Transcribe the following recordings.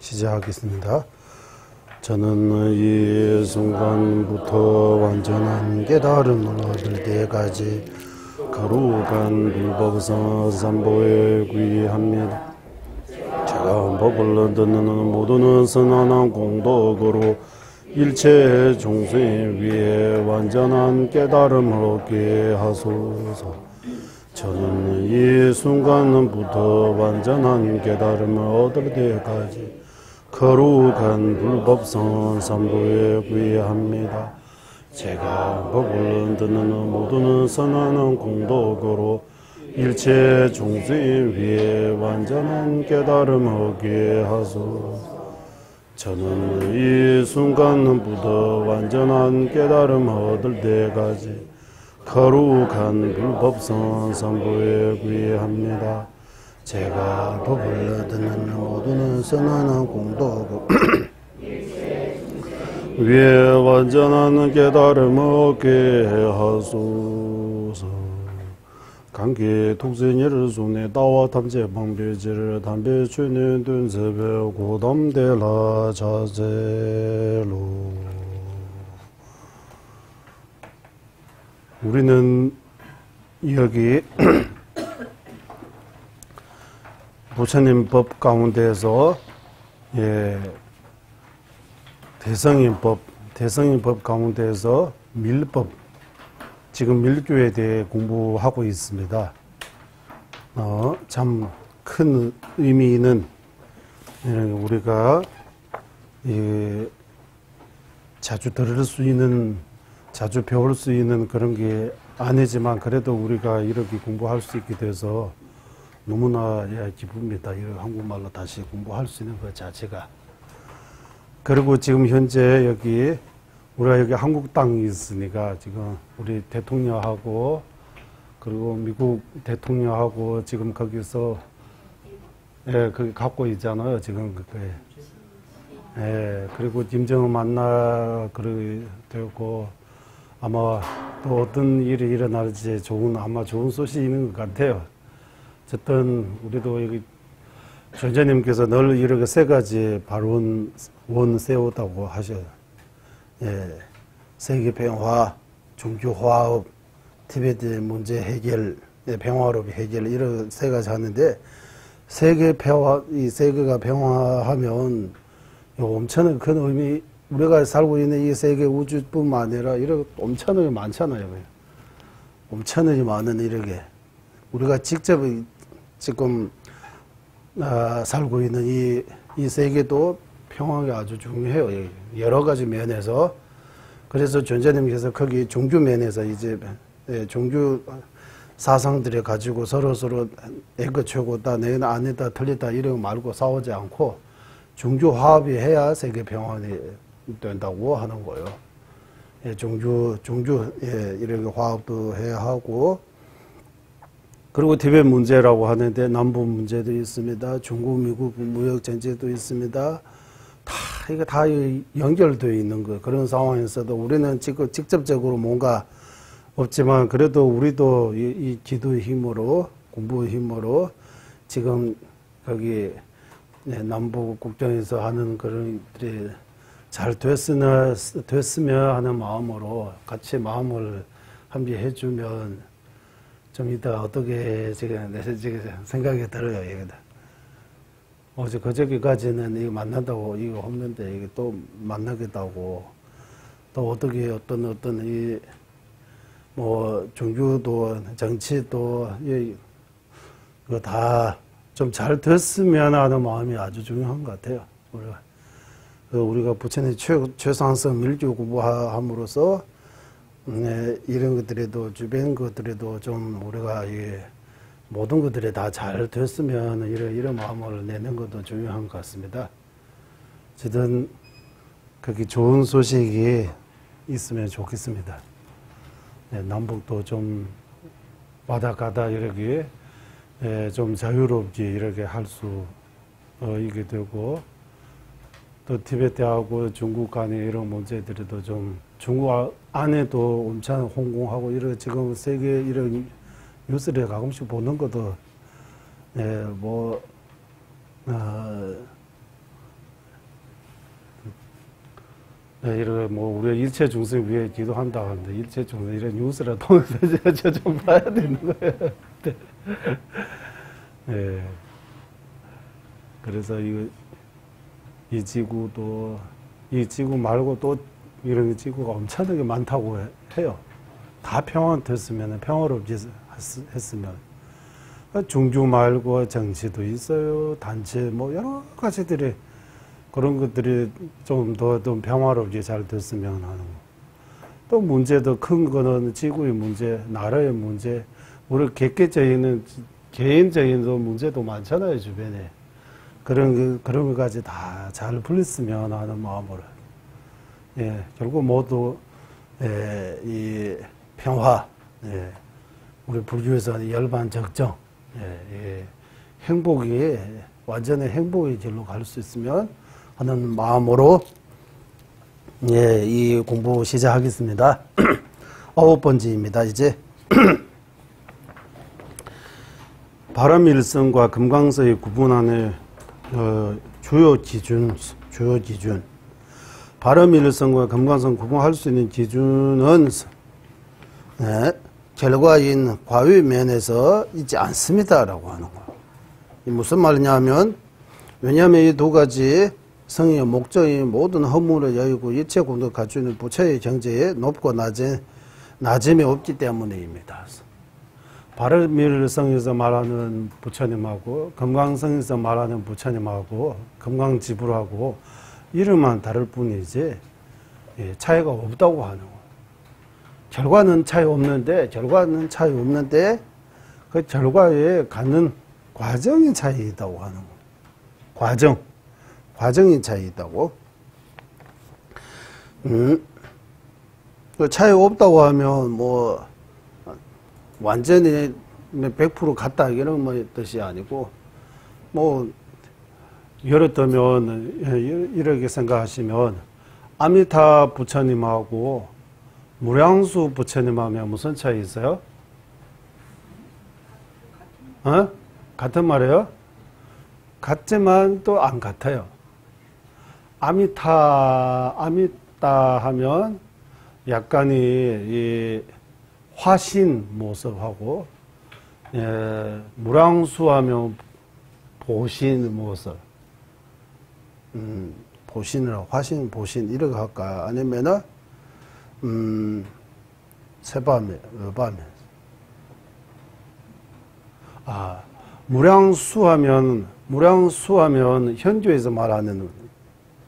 시작하겠습니다. 저는 이 순간부터 완전한 깨달음을 얻을 때까지 거룩한 불법성 삼보에 귀합니다. 제가 법을 듣는 모두는 선한 공덕으로 일체众生 위에 완전한 깨달음을 얻게 하소서. 저는 이 순간부터 완전한 깨달음을 얻을 때까지 거룩한 불법성 삼보에 귀합니다. 제가 법을 듣는 모두는 선한 공덕으로 일체众生 위에 완전한 깨달음을 얻게 하소서. 저는 이 순간부터 완전한 깨달음을 얻을 때까지 거룩한 불법성 삼보에 귀합니다. 제가 법을 듣는 모두는 선한 공덕 위에 완전한 깨달음을 얻게 하소서. 관계 독생이를 손에 따와 탐제 방배지를 담배 주는 둔세배 고담대라 자제로. 우리는 여기 부처님 법 가운데서 대성인법 가운데서 밀법, 지금 밀교에 대해 공부하고 있습니다. 참 큰 의미 있는, 우리가 자주 들을 수 있는, 자주 배울 수 있는 그런 게 아니지만 그래도 우리가 이렇게 공부할 수 있게 돼서 너무나 기쁩니다. 이렇게 한국말로 다시 공부할 수 있는 것 자체가. 그리고 지금 현재 우리가 여기 한국 땅이 있으니까 지금 우리 대통령하고 그리고 미국 대통령하고 지금 거기서 거기 갖고 있잖아요. 지금 그리고 김정은 만나 그러게 되고 아마 또 어떤 일이 일어날지 아마 좋은 소식이 있는 것 같아요. 어쨌든 우리도 여기 존재님께서 늘 이렇게 세 가지 발원 세우다고 하셔요. 세계 평화, 종교 화합, 티베트 문제 해결, 평화롭 해결 이런 세 가지 하는데 세계 평화, 이 세계가 평화하면 엄청나게 큰 의미, 우리가 살고 있는 이 세계 우주뿐만 아니라 이렇게 엄청나게 많잖아요. 엄청나게 많은 이렇게 우리가 직접 지금 살고 있는 이 세계도 평화가 아주 중요해요. 여러 가지 면에서. 그래서 존재님께서 거기 종교 면에서 이제 종교 사상들을 가지고 서로 애거 최고다, 내는 아니다, 틀리다 이런 거 말고 싸우지 않고 종교 화합이 해야 세계 평화가 된다고 하는 거예요. 종교 이렇게 화합도 해야 하고, 그리고 티베트 문제라고 하는데 남북 문제도 있습니다. 중국, 미국 무역 전쟁도 있습니다. 이게 다 연결되어 있는 거. 그런 상황에서도 우리는 지금 직접적으로 뭔가 없지만 그래도 우리도 이 기도의 힘으로, 공부의 힘으로 지금 거기 남북 국정에서 하는 그런 일들이 잘 됐으면 하는 마음으로 같이 마음을 함께해 주면 좀 이따 어떻게 지금 생각이 들어요. 어제 그저께까지는 이거 만난다고 이거 없는데 이게 또 만나겠다고, 또 어떻게 어떤 종교도 정치도 이거 다 좀 잘 됐으면 하는 마음이 아주 중요한 것 같아요. 우리가 부처님 최상승 밀교 공부함으로써 이런 것들에도 주변 것들에도 좀 우리가 모든 것들이 다 잘 됐으면 이런 마음을 내는 것도 중요한 것 같습니다. 어쨌든 그렇게 좋은 소식이 있으면 좋겠습니다. 남북도 좀 바다가다 이렇게 좀 자유롭게 이렇게 할 수 있게 되고, 또 티베트하고 중국 간의 이런 문제들도 좀 중국 안에도 엄청 홍콩하고 이런 지금 세계 이런 뉴스를 가끔씩 보는 것도 이런 뭐 우리가 일체 중생 위해 기도한다 하는데 일체 중생 이런 뉴스를 통해서 저 좀 봐야 되는 거예요. 예. 그래서 이 지구도 이 지구 말고 또 이런 지구가 엄청나게 많다고 해요. 다 평화됐으면 평화롭게 했으면 중주 말고 정치도 있어요. 단체 뭐 여러 가지들이 그런 것들이 좀 더 평화롭게 잘 됐으면 하는 거. 또 문제도 큰 거는 지구의 문제, 나라의 문제, 우리 개개적인 개인적인 문제도 많잖아요 주변에. 그런 것까지 다 잘 풀렸으면 하는 마음으로. 예, 결국 모두 이 평화, 우리 불교에서 열반적정, 행복이 완전히 행복의 길로 갈 수 있으면 하는 마음으로 이 공부 시작하겠습니다. 9번째입니다. 이제 바람일성과 금강서의 구분하는 주요 기준. 바람일성과 금강성 구분할 수 있는 기준은 결과인 과위 면에서 있지 않습니다라고 하는 거. 무슨 말이냐면, 왜냐하면 이 두 가지 성의 목적이 모든 허물을 여의고 일체 공덕을 갖추는 부처의 경제에 높고 낮음이 없기 때문입니다. 바람일성에서 말하는 부처님하고 금강성에서 말하는 부처님하고 금강지불하고 이름만 다를 뿐이지 차이가 없다고 하는 거예요. 결과는 차이 없는데 그 결과에 갖는 과정이 차이 있다고 하는 거예요. 과정이 차이 있다고. 그 차이 없다고 하면 뭐 완전히 100% 같다 이런 뭐 뜻이 아니고, 뭐 예를 들면 이렇게 생각하시면 아미타 부처님하고 무량수 부처님하면 무슨 차이 있어요? 같은 말이에요? 같지만 또 안 같아요. 아미타 하면 약간이 이 화신 모습하고, 무량수 하면 보신 모습. 보신이라고, 화신, 보신, 이렇게 할까? 아니면은, 세밤에. 무량수 하면 현주에서 말하는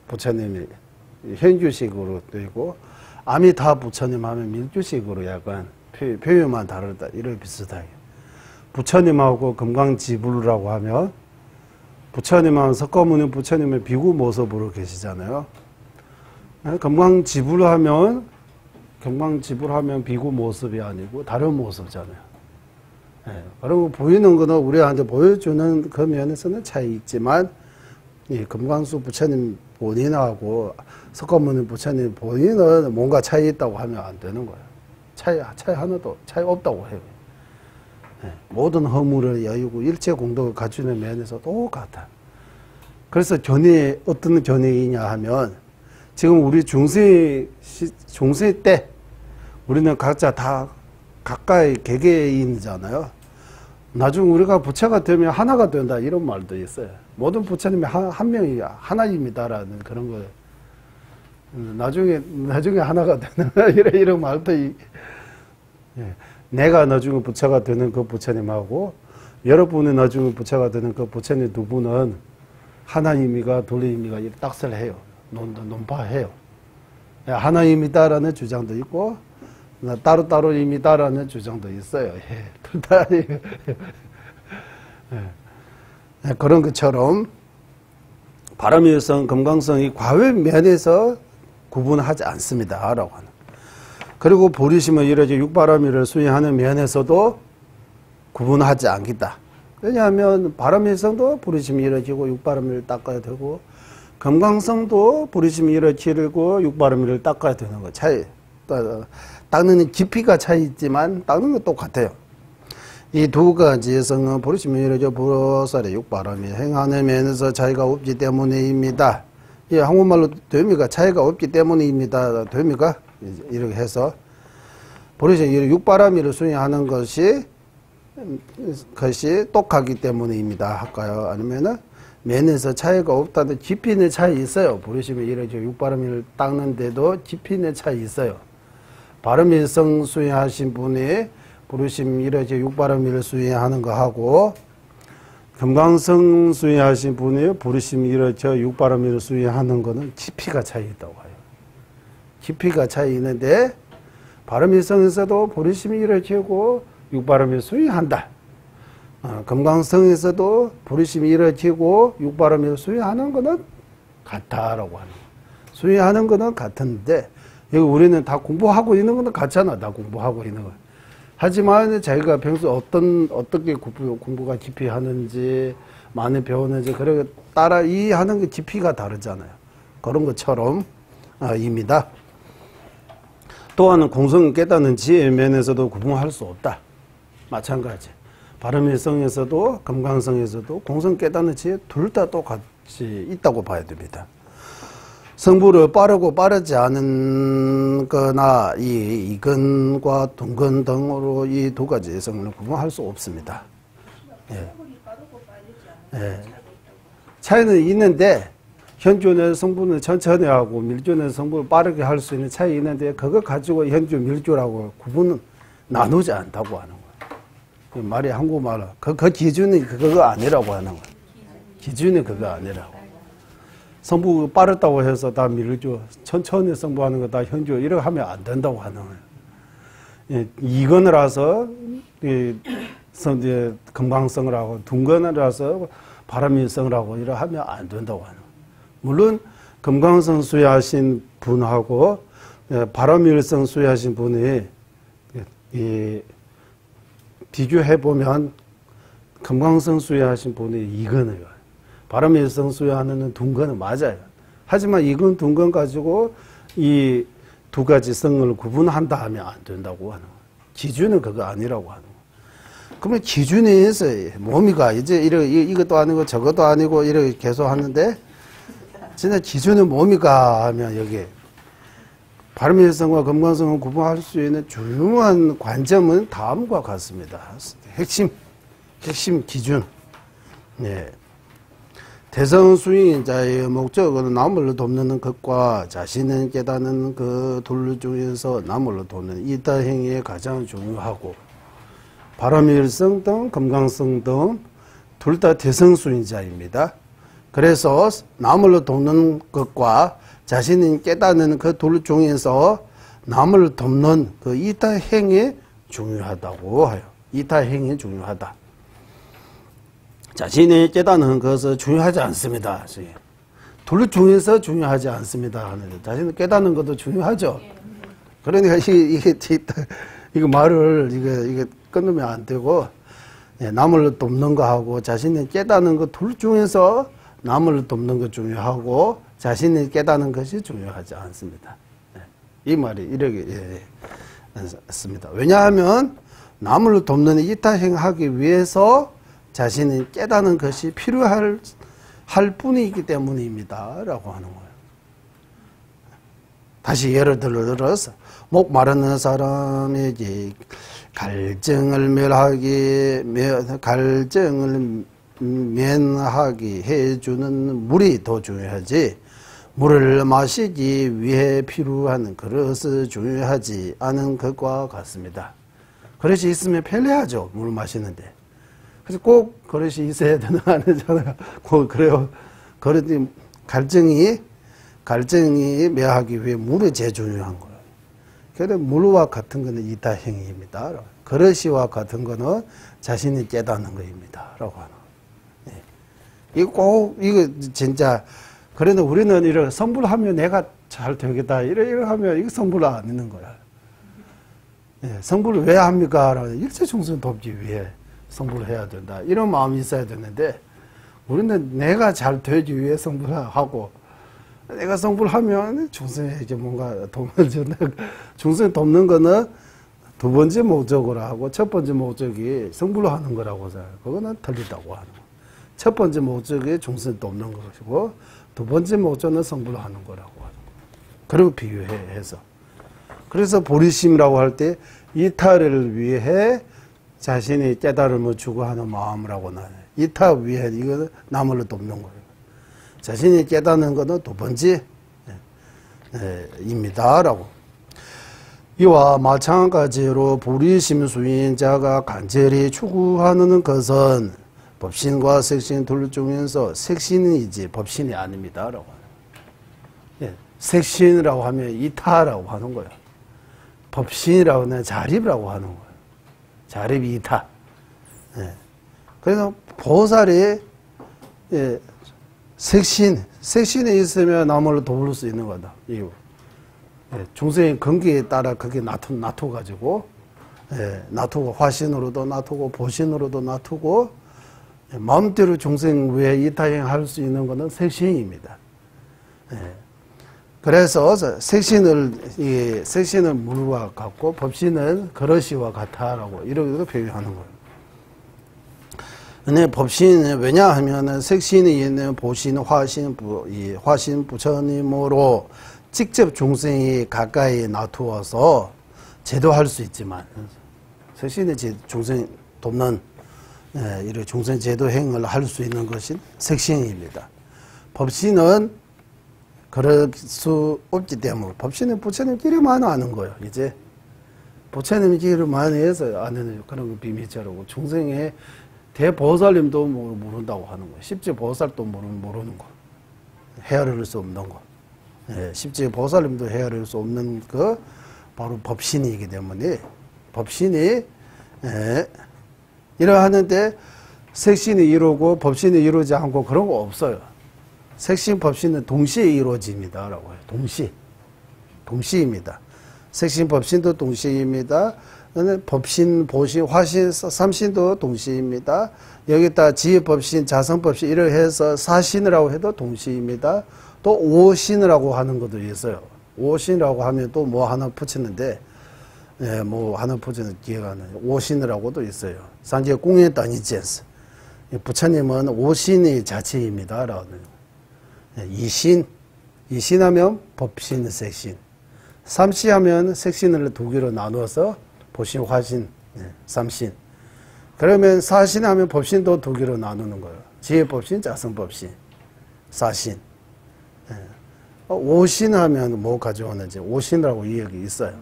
부처님이 현주식으로 되고, 아미타 부처님 하면 밀주식으로 약간 표현만 다르다. 이렇게 비슷하게. 부처님하고 금강지불이라고 하면, 부처님은 석가모니 부처님의 비구 모습으로 계시잖아요. 금강지불하면 비구 모습이 아니고 다른 모습이잖아요. 그리고 보이는 거는 우리한테 보여주는 그 면에서는 차이 있지만, 이 금강수 부처님 본인하고 석가모니 부처님 본인은 뭔가 차이 있다고 하면 안 되는 거예요. 차이 하나도 차이 없다고 해요. 모든 허물을 여의고 일체 공덕을 갖추는 면에서 똑같아. 그래서 어떤 견해이냐 하면, 지금 우리 중세 때 우리는 각자 다 각각의 개개인이잖아요. 나중에 우리가 부처가 되면 하나가 된다 이런 말도 있어요. 모든 부처님이 한 명이 하나입니다라는 그런 거. 나중에 하나가 되는 이런 말도 내가 나중에 부처가 되는 그 부처님하고 여러분이 나중에 부처가 되는 그 부처님 두 분은 하나임이가 둘임이가 딱설 해요. 논파해요. 하나임이다라는 주장도 있고 따로따로임이다라는 주장도 있어요. 둘 다. 그런 것처럼 바람일성, 금강성이 과외면에서 구분하지 않습니다. 라고 하는. 그리고 보리심을 이루어져 육바람일을 수행하는 면에서도 구분하지 않겠다. 왜냐하면 바람일성도 보리심이 이루어지고 육바람일을 닦아야 되고, 금강성도 보리심이 이루어지고 육바람일을 닦아야 되는 거 차이. 닦는 깊이가 차이 있지만 닦는 건 똑같아요. 이 두 가지의 성은 보리심이 이루어져 보살의 육바람일 행하는 면에서 차이가 없기 때문입니다. 예, 한국말로 됩니까? 차이가 없기 때문입니다. 됩니까? 이렇게 해서 버릇이 육바라밀을 수행하는 것이 똑하기 때문입니다. 할까요? 아니면은 면에서 차이가 없다는 깊이 있는 차이 있어요. 부르시면 이렇게 육바라밀을 닦는데도 깊이 있는 차이 있어요. 바람일성 수행하신 분이 부르시면 이렇게 육바라밀을 수행하는 거 하고 금강성 수행하신 분이 부르시면 이렇게 육바라밀을 수행하는 거는 깊이가 차이 있다고 해요. 깊이가 차이 있는데 바람일성에서도 부르심이 이렇게 하고 육바람일 수행한다. 금강성에서도 부르심이 이렇게고 육바람일 수행하는 거는 같다라고 하는 거예요. 수행하는 거는 같은데 여기 우리는 다 공부하고 있는 거는 같잖아. 다 공부하고 있는 거. 하지만 자기가 평소 어떻게 공부가 깊이 하는지 많이 배우는지 그래 따라 이해하는 게 깊이가 다르잖아요. 그런 것처럼 입니다. 또한 공성 깨닫는 지혜 면에서도 구분할 수 없다. 마찬가지. 바람일성에서도 금강성에서도 공성 깨닫는 지혜 둘 다 똑같이 있다고 봐야 됩니다. 성불을 빠르고 빠르지 않은 거나 이 이근과 둔근 등으로 이 두 가지 성을 구분할 수 없습니다. 예. 예. 차이는 있는데 현존의 성분을 천천히 하고 밀존의 성분을 빠르게 할 수 있는 차이 있는데 그거 가지고 현존 밀조라고 구분은 나누지 않다고 하는 거예요. 말이 한국말로 그 기준이 그거 아니라고 하는 거예요. 기준이 그거 아니라고. 성부 빠르다고 해서 다 밀조 천천히 성부하는 거 다 현조 이렇게 하면 안 된다고 하는 거예요. 예, 이건이라서 금강성을 하고 둔건이라서 바람일성을 하고 이렇게 하면 안 된다고 하는 거예요. 물론 금강성 수행하신 분하고 바람일성 수행하신 분이 비교해 보면 금강성 수행하신 분이 이건이에요. 바람일성 수행하는 둔건은 맞아요. 하지만 이건 둔건 가지고 이 두 가지 성을 구분한다 하면 안 된다고 하는 거예요. 기준은 그거 아니라고 하는 거예요. 그러면 기준이 있어요. 몸이가 이제 이것도 아니고 저것도 아니고 이렇게 계속 하는데 진짜 기준은 몸이가 하면 여기 바람일성과 금강성을 구분할 수 있는 중요한 관점은 다음과 같습니다. 핵심 기준. 네. 대성 수행자의 목적은 남을 돕는 것과 자신을 깨닫는 그 둘 중에서 남을 돕는 이타행위에 가장 중요하고 바람일성 등 금강성 등 둘 다 대성 수행자입니다. 그래서 남을 돕는 것과 자신을 깨닫는 그 둘 중에서 남을 돕는 그 이타행위 중요하다고 해요. 이타행위 중요하다. 자신이 깨닫는 것은 중요하지 않습니다. 둘 중에서 중요하지 않습니다. 하는데 자신을 깨닫는 것도 중요하죠. 그러니까 이거 말을 이게 끊으면 안 되고 남을 돕는 거하고 자신이 깨닫는 것 둘 중에서 남을 돕는 것 중요하고 자신이 깨닫는 것이 중요하지 않습니다. 이 말이 이렇게 습니다. 왜냐하면 남을 돕는 이타행하기 위해서 자신이 깨닫는 것이 필요할 뿐이기 때문입니다. 라고 하는 거예요. 다시 예를 들어서 목 마르는 사람에게 갈증을 면하게 해주는 물이 더 중요하지 물을 마시기 위해 필요한 그릇이 중요하지 않은 것과 같습니다. 그릇이 있으면 편리하죠. 물 마시는데. 그래서 꼭 그릇이 있어야 되는 거 아니잖아요. 그래요. 그릇이 갈증이 매하기 위해 물이 제일 중요한 거예요. 그래서 물과 같은 거는 이타행위입니다. 그릇이와 같은 거는 자신이 깨닫는 거입니다. 라고 하는 거예요. 이거 진짜, 그래도 우리는 이렇게 성불하면 내가 잘 되겠다. 이렇게 하면 이거 성불 안 있는 거야. 성불을 왜 합니까? 일체중생 돕기 위해 성불을 해야 된다. 이런 마음이 있어야 되는데, 우리는 내가 잘 되기 위해 성불을 하고, 내가 성불하면 중생에게 뭔가 도움을 준다. 중생 돕는 거는 두 번째 목적으로 하고, 첫 번째 목적이 성불을 하는 거라고 생각해요. 그거는 틀리다고 하는 거예요. 첫 번째 목적이 중생 돕는 것이고, 두 번째 목적은 성불을 하는 거라고 하는 거예요. 그리고 비유해서. 그래서 보리심이라고 할 때 이타를 위해 자신이 깨달음을 추구하는 마음이라고 나요. 이타 위해 이거는 남을 돕는 거예요. 자신이 깨닫는 것은 두 번째 입니다라고. 이와 마찬가지로 불의심수인자가 간절히 추구하는 것은 법신과 색신 둘 중에서 색신이지 법신이 아닙니다라고. 색신이라고 하면 이타라고 하는 거예요. 법신이라고 하면 자립이라고 하는 거예요. 자립 이타. 그래서 보살이 색신이 있으면 남을 도울 수 있는 거다. 이유. 중생의 근기에 따라 그게 놔두가지고, 놔두고, 화신으로도 놔두고, 보신으로도 놔두고, 마음대로 중생 외에 이타행 할 수 있는 것은 색신입니다. 그래서 색신은 물과 같고, 법신은 그릇이와 같다라고, 이렇게 표현하는 거예요. 근데 법신은 왜냐하면 색신이 있는 보신, 화신, 부처님으로 직접 중생이 가까이 놔두어서 제도할 수 있지만, 색신이 중생 돕는, 이런 중생 제도 행을 할 수 있는 것이 색신입니다. 법신은 그럴 수 없기 때문에, 법신은 부처님끼리만 아는 거예요, 이제. 부처님끼리만 해서 아는 그런 비밀자라고, 중생의 대보살님도 모른다고 하는 거예요. 십지보살도 모르는 거. 헤아릴 수 없는 거. 십지보살님도 헤아릴 수 없는 그 바로 법신이기 때문에 법신이 이러하는데 색신이 이루고 법신이 이루지 않고 그런 거 없어요. 색신, 법신은 동시에 이루어집니다라고 해요. 동시입니다. 색신, 법신도 동시입니다. 법신, 보신, 화신, 삼신도 동시입니다. 여기다 지혜법신, 자성법신 이렇게 해서 사신이라고 해도 동시입니다. 또 오신이라고 하는 것도 있어요. 오신이라고 하면 또 뭐 하나 붙이는데, 뭐 하나 붙이는 기회가 안 나요. 오신이라고도 있어요. 산제 공예 다니젠스. 부처님은 오신이 자체입니다. 이신하면 법신, 색신. 삼시하면 색신을 두 개로 나누어서 보신, 화신, 삼신. 그러면 사신하면 법신도 두 개로 나누는 거예요. 지혜법신, 자성법신, 사신. 오신하면 뭐 가져오는지 오신이라고 이야기 있어요.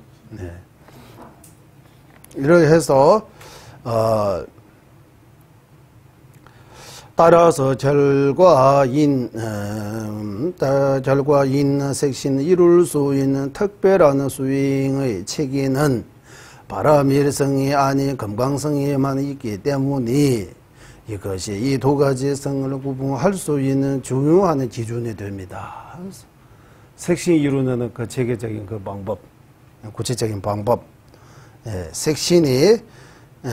이렇게 해서 따라서 절과 인 색신 이룰 수 있는 특별한 수행의 체계는 바라밀성이 아닌 금강성에만 있기 때문에 이것이 이 두 가지 성을 구분할 수 있는 중요한 기준이 됩니다. 색신이 이루는 그 체계적인 그 방법, 구체적인 방법, 색신이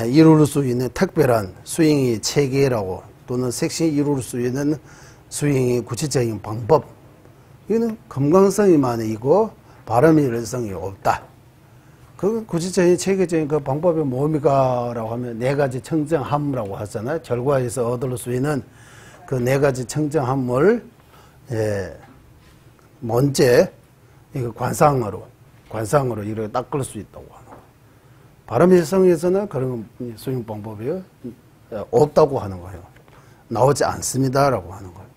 이룰 수 있는 특별한 수행의 체계라고 또는 색신이 이룰 수 있는 수행의 구체적인 방법, 이거는 금강성이만 있고 바람일성이 없다. 그 구체적인 체계적인 그 방법이 뭡니까? 라고 하면 네 가지 청정함이라고 하잖아요. 결과에서 얻을 수 있는 그 네 가지 청정함을 먼저 이거 관상으로 이렇게 닦을 수 있다고 하는 거예요. 바람일성에서는 그런 수행 방법이 없다고 하는 거예요. 나오지 않습니다라고 하는 거예요.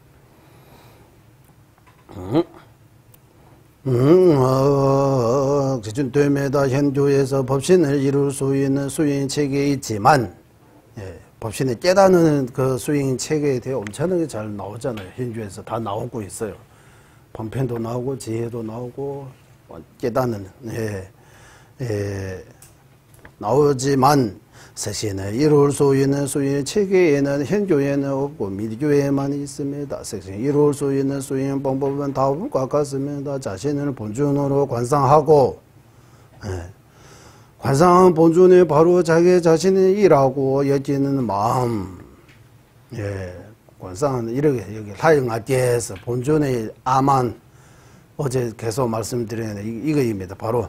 기준되매다 현조에서 법신을 이룰 수 있는 수행 체계에 있지만, 법신을 깨닫는 그 수행 체계에 대해 엄청나게 잘 나오잖아요. 현조에서 다 나오고 있어요. 본편도 나오고 지혜도 나오고 깨닫는 나오지만 색신을 이룰 수 있는 수행 체계에는 현교에는 없고 미교에만 있습니다. 색신을 이룰 수 있는 수행 방법은 다음과 같습니다. 자신을 본尊으로 관상하고, 관상한 본尊이 바로 자기 자신이라고 여기는 마음. 관상은 이렇게 여기 사형아께서 본尊의 아만, 어제 계속 말씀드렸는데 이거입니다. 바로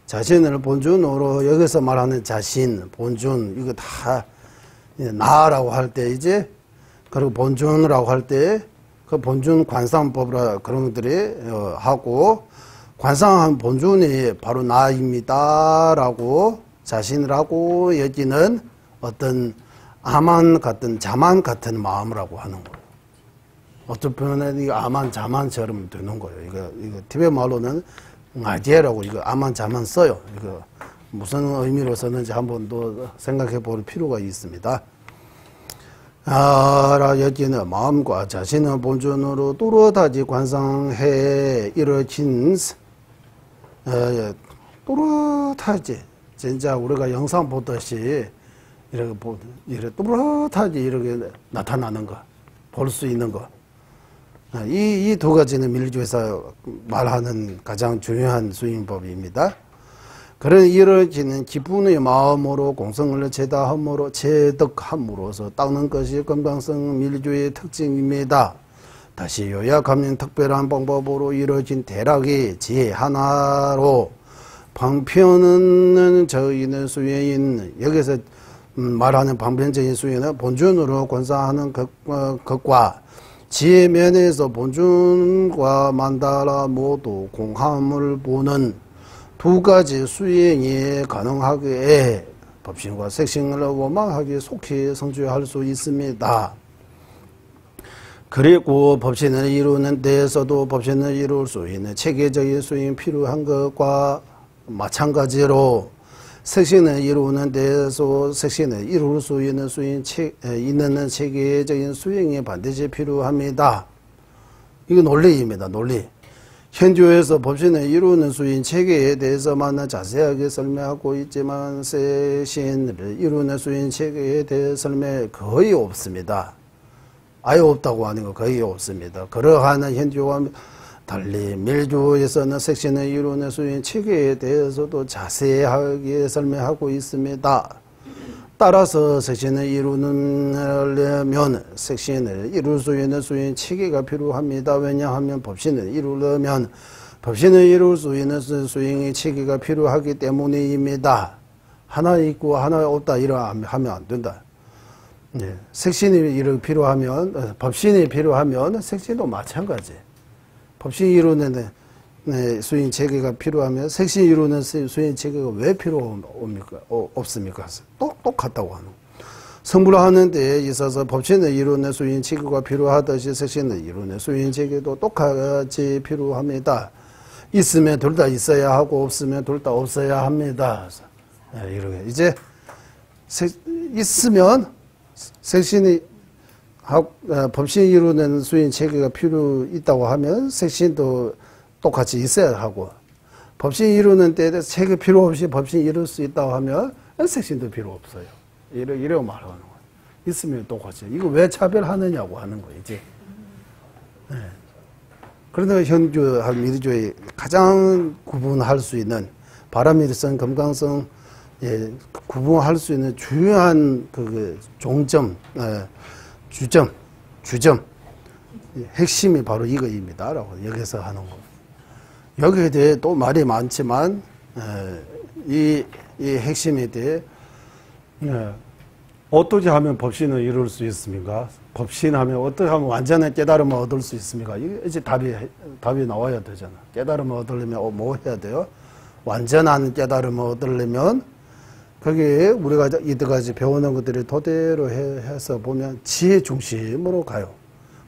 자신을 본尊으로 여기서 말하는 자신, 본尊, 이거 다 나라고 할 때 이제, 그리고 본尊이라고 할 때 그 본준 관상법이라 그런 것들이 하고, 관상한 본준이 바로 나입니다라고 자신이라고 여기는 어떤 아만 같은 자만 같은 마음이라고 하는 거예요. 어쩌면 이거 아만 자만처럼 되는 거예요. 이거 티베트 말로는 아제라고 이거 아만 자만 써요. 이거 무슨 의미로 썼는지 한번 더 생각해 볼 필요가 있습니다. 여기는 마음과 자신의 본전으로 또렷하게 관상해 이루어진 또렷하게 진짜 우리가 영상 보듯이 이렇게 또렷하게 이렇게 나타나는 거, 볼 수 있는 거. 이 두 가지는 밀주에서 말하는 가장 중요한 수행법입니다. 그런 이루어지는 기분의 마음으로 공성을 제덕함으로써 닦는 것이 건강성 밀주의 특징입니다. 다시 요약하면 특별한 방법으로 이루어진 대략의 지혜 하나로 방편은 저희는 수행인 여기서 말하는 방편적인 수행은 본준으로 관사하는 것과 지혜 면에서 본준과 만다라 모두 공함을 보는 두 가지 수행이 가능하기에 법신과 색신을 원망하게 속히 성취할 수 있습니다. 그리고 법신을 이루는 데에서도 법신을 이룰 수 있는 체계적인 수행이 필요한 것과 마찬가지로 색신을 이루는 데에서 색신을 이룰 수 있는 있는 체계적인 수행이 반드시 필요합니다. 이거 논리입니다. 논리. 현주에서 법신을 이루는 수행 체계에 대해서만 자세하게 설명하고 있지만 색신을 이루는 수행 체계에 대해 설명이 거의 없습니다. 아예 없다고 하는 거 거의 없습니다. 그러한 현주와 달리 밀주에서는 색신을 이루는 수행 체계에 대해서도 자세하게 설명하고 있습니다. 따라서 색신을 이루려면 색신을 이룰 수 있는 수행 체계가 필요합니다. 왜냐하면 법신을 이루려면 법신을 이룰 수 있는 수행의 체계가 필요하기 때문입니다. 하나 있고 하나 없다 이러하면 안 된다. 네. 색신이 필요하면 법신이 필요하면 색신도 마찬가지. 법신 이루는 수행 체계가 필요하면 색신 이루는 수행 체계가 왜 없습니까? 똑같다고 하는. 성불을 하는 데에 있어서 법신을 이루는 수행 체계가 필요하듯이 색신을 이루는 수행 체계도 똑같이 필요합니다. 있으면 둘 다 있어야 하고 없으면 둘 다 없어야 합니다. 이렇게 이제 있으면 색신이 법신 이루는 수행 체계가 필요 있다고 하면 색신도 똑같이 있어야 하고, 법신 이루는 때에 체계 필요 없이 법신 이룰 수 있다고 하면 색신도 필요 없어요. 이래고 말하는 거예요. 있으면 똑같이. 이거 왜 차별하느냐고 하는 거이지. 네. 그런데 현주, 미르주의 가장 구분할 수 있는 바라밀성, 금강성, 구분할 수 있는 중요한 종점, 주점, 핵심이 바로 이거입니다. 라고 여기서 하는 거. 여기에 대해 또 말이 많지만, 이 핵심에 대해, 어떻게 하면 법신을 이룰 수 있습니까? 법신하면 어떻게 하면 완전한 깨달음을 얻을 수 있습니까? 이제 답이 나와야 되잖아. 깨달음을 얻으려면 뭐 해야 돼요? 완전한 깨달음을 얻으려면, 거기에 우리가 이때까지 배우는 것들이 토대로 해서 보면 지혜 중심으로 가요.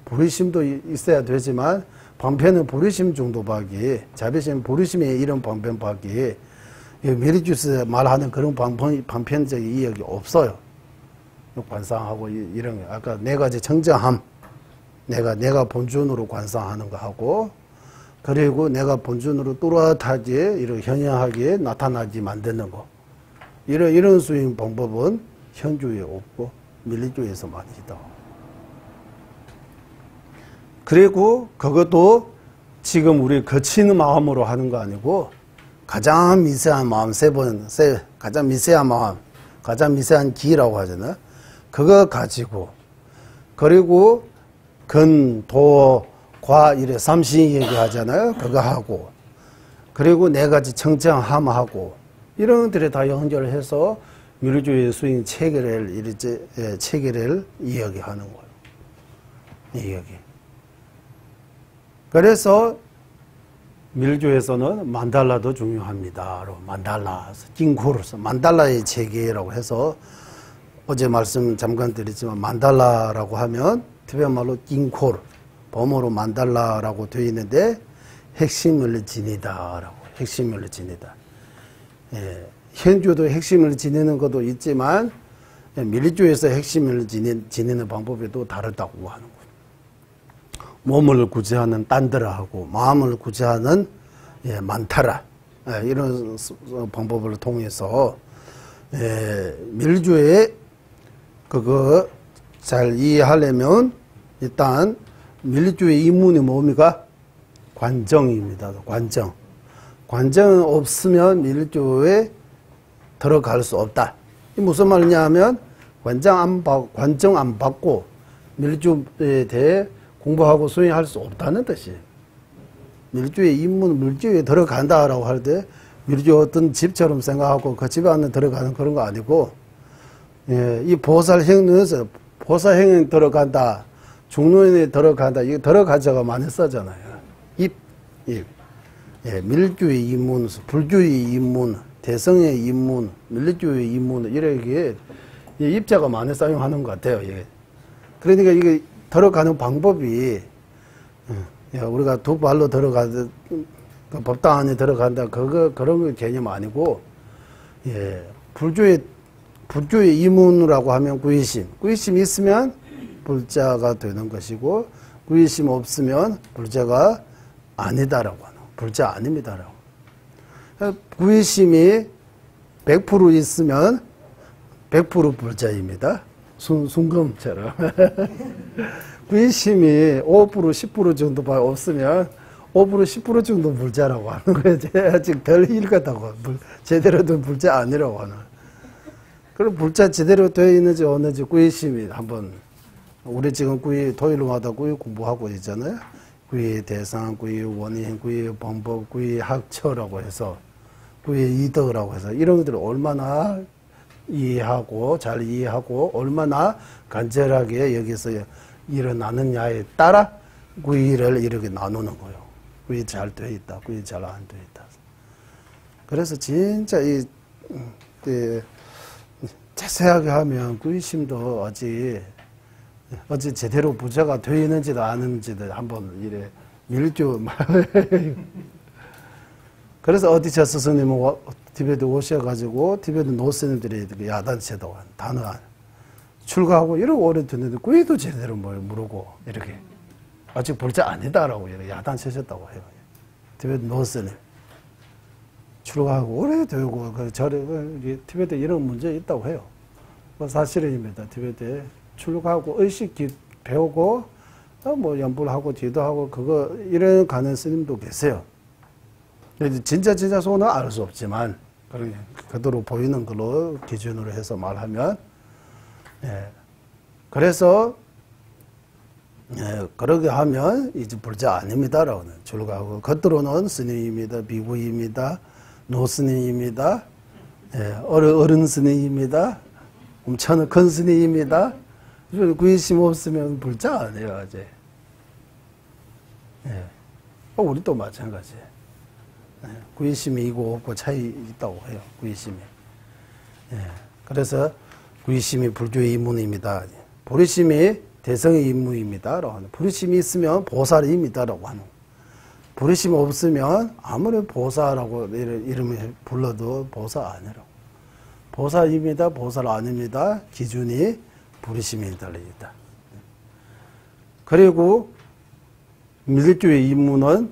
불의심도 있어야 되지만 방편은 불의심 정도밖에, 자비심 불의심에 이런 방편밖에 미리주스 말하는 그런 방편적인 이야기 없어요. 관상하고 이런 게 아까 네 가지 정정함, 내가 본준으로 관상하는 거 하고, 그리고 내가 본준으로 또렷하게 이렇게 현현하게 나타나게 만드는 거. 이런 수행 방법은 현주에 없고 밀리주에서 많이 있다. 그리고 그것도 지금 우리 거치는 마음으로 하는 거 아니고 가장 미세한 마음 가장 미세한 마음, 가장 미세한 기라고 하잖아요. 그거 가지고, 그리고 근, 도, 과 이래 삼신 얘기하잖아요. 그거 하고, 그리고 네 가지 청정함하고 이런 것들이 다 연결해서 미르주의 수행 체계를 이야기하는 거예요. 이야기. 그래서 밀주에서는 만달라도 중요합니다. 만달라, 킹코르스, 만달라의 체계라고 해서 어제 말씀 잠깐 드렸지만 만달라라고 하면 티베트 말로 킹코르, 범어로 만달라라고 되어 있는데 핵심을 지니다라고, 핵심을 지니다. 예, 현주도 핵심을 지니는 것도 있지만 밀주에서 핵심을 지니는 방법이 또 다르다고 하는 거예요. 몸을 구제하는 딴드라하고 마음을 구제하는 만타라, 이런 방법을 통해서 밀주에 그거 잘 이해하려면 일단 밀주의 입문이 뭡니까? 관정입니다. 관정. 관정 없으면 밀주에 들어갈 수 없다. 이 무슨 말이냐 하면 관정 안 받고 밀주에 대해 공부하고 수행할 수 없다는 뜻이에요. 밀주의 입문, 밀주에 들어간다라고 할 때 밀주 어떤 집처럼 생각하고 그 집 안에 들어가는 그런 거 아니고, 이 보살행에서 보살행에 들어간다, 중론에 들어간다, 이게 들어가자가 많이 써잖아요. 밀주의 입문, 불주의 입문, 대성의 입문, 밀주의 입문, 이렇게 입자가 많이 사용하는 것 같아요. 그러니까 이게 들어가는 방법이, 우리가 두 발로 들어가듯, 법당 안에 들어간다, 그런 개념 아니고, 불주의 이문이라고 하면 구의심. 구의심이 있으면 불자가 되는 것이고, 구의심 없으면 불자가 아니다라고 하는, 불자 아닙니다라고. 구의심이 100% 있으면 100% 불자입니다. 순금처럼. 구의심이 5%, 10% 정도밖에 없으면 5%, 10% 정도 불자라고 하는 거예요. 아직 덜 읽었다고. 제대로 된 불자 아니라고 하는. 그럼 불자 제대로 되어 있는지 없는지 구의심이 한번, 우리 지금 토요일마다 구의 공부하고 있잖아요. 구의 대상, 구의 원인, 구의 방법, 구의 학처라고 해서, 구의 이덕이라고 해서 이런 것들을 얼마나 이해하고 잘 이해하고 얼마나 간절하게 여기서 일어나느냐에 따라 구의를 이렇게 나누는 거예요. 구의 잘 돼 있다, 구의 잘 안 돼 있다. 그래서 진짜 자세하게 하면 구의심도 어찌 제대로 부자가 되어 있는지도 아는지도 한번 이래 밀주. 그래서 어디차 스승님은 티베트 오셔가지고 티베트 노스님들이 야단체도 단어안 출가하고 이러고 오래 듣는데 구이도 제대로 뭘 모르고 이렇게 아직 불자 아니다라고 이렇게 야단치셨다고 해요. 티베트 노스님 출가하고 오래 되고 티베트에 이런 문제 있다고 해요. 사실입니다. 티베트에 출가하고 의식 배우고 뭐 연불하고 기도하고 그거 이런 가는 스님도 계세요. 진짜 손은 알 수 없지만 그대로 보이는 걸로 기준으로 해서 말하면, 그래서 그러게 하면 이제 불자 아닙니다라고 출가하고 겉으로는 스님입니다, 비구입니다, 노스님입니다, 어른 스님입니다, 엄청 큰 스님입니다. 구의심 없으면 불자 아니에요, 아직. 우리도 마찬가지. 구의심이 있고 없고 차이 있다고 해요, 구의심이. 그래서 구의심이 불주의 임무입니다. 불의심이 대성의 임무입니다. 불의심이 있으면 보살입니다라고 하는. 불의심이 없으면 아무리 보살하고 이름을 불러도 보살 아니라고. 보살입니다, 보살 아닙니다. 기준이 불의심이 달려있다. 그리고 밀주의 임무는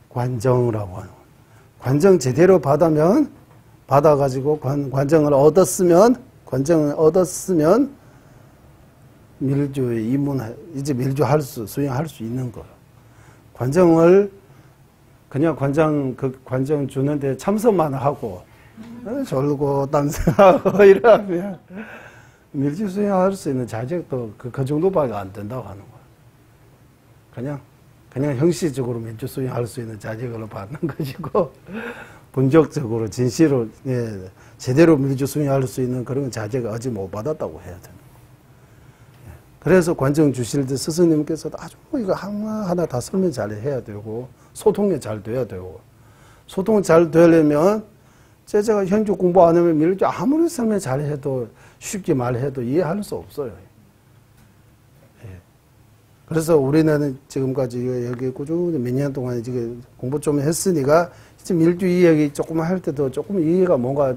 관정이라고 하는. 관정 제대로 받아가지고 관정을 얻었으면 밀주의 임문, 이제 수행할 수 있는 거예요. 관정을 그냥 관정 주는데 참석만 하고, 졸고 딴생하고 이러면 밀주 수행할 수 있는 자격도 그 정도밖에 안 된다고 하는 거예요. 그냥 형식적으로 밀주 수행할 수 있는 자격을 받는 것이고, 본격적으로 진실로 제대로 밀주 수행할 수 있는 그런 자격을 아직 못 받았다고 해야 되는 거예요. 그래서 관정 주실 때 스승님께서도 아주 이거 하나하나 다 설명 잘 해야 되고, 소통이 잘 돼야 되고, 소통 잘 되려면, 제가 현주 공부 안 하면 밀주 아무리 설명 잘 해도, 쉽게 말해도 이해할 수 없어요. 예. 그래서 우리는 지금까지 여기 꾸준히 몇 년 동안 지금 공부 좀 했으니까, 이제 밀주 이야기 조금 할 때도 조금 이해가 뭔가,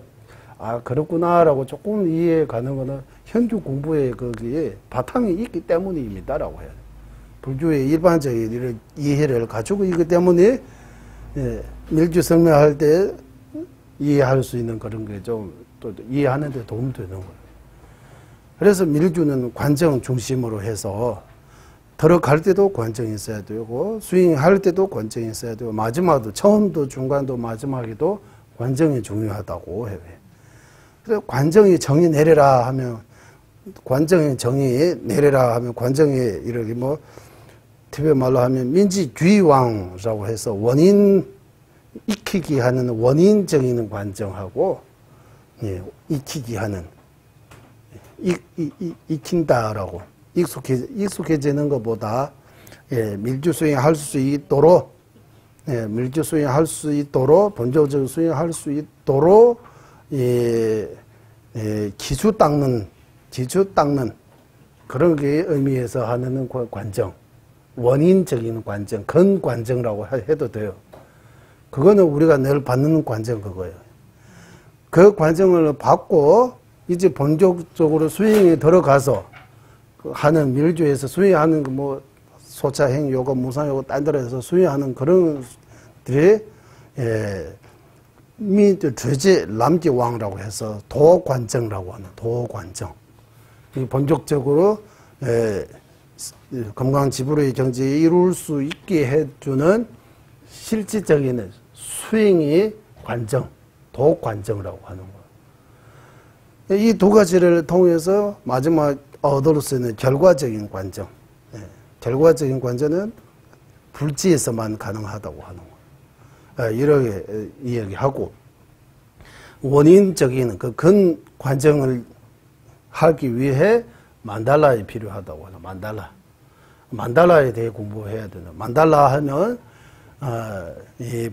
아, 그렇구나라고 조금 이해 가는 거는 현주 공부에 거기에 바탕이 있기 때문입니다라고 해요. 불교의 일반적인 이런 이해를 가지고 있기 때문에, 예, 밀주 설명할 때 이해할 수 있는 그런 게 좀 또 이해하는 데 도움되는 거예요. 그래서 밀주는 관정 중심으로 해서 들어갈 때도 관정이 있어야 되고, 스윙할 때도 관정이 있어야 되고, 마지막도, 처음도 중간도 마지막에도 관정이 중요하다고 해요. 그래서 관정이 정의 내려라 하면, 관정이 정의 내려라 하면, 관정이 이렇게 뭐, 티베 말로 하면 민지주의왕이라고 해서 원인 익히기 하는 원인적인 관정하고, 예, 익히기 하는, 익힌다라고, 익숙해지는 것보다, 예, 밀주 수행할 수 있도록, 예, 밀주 수행할 수 있도록, 본조적 수행할 수 있도록, 예, 기초 닦는 그런 게 의미에서 하는 관정, 원인적인 관정, 근관정이라고 해도 돼요. 그거는 우리가 늘 받는 관정 그거예요. 그 관정을 받고 이제 본격적으로 수행에 들어가서 하는 밀주에서 수행하는 뭐 소차행 요거, 무상 요거 딴 데서 수행하는 그런 들이 죄제 남지왕이라고 해서 도관정이라고 하는 도관정. 본격적으로 건강지불의 경지에 이룰 수 있게 해주는 실질적인 수행의 관정, 도관정이라고 하는 거예요. 이 두 가지를 통해서 마지막 얻을 수 있는 결과적인 관정. 결과적인 관정은 불지에서만 가능하다고 하는 거예요. 이렇게 이야기하고, 원인적인 그 근 관정을 하기 위해 만달라에 필요하다고 하는 만달라에 대해 공부해야 되는. 만달라 하면 이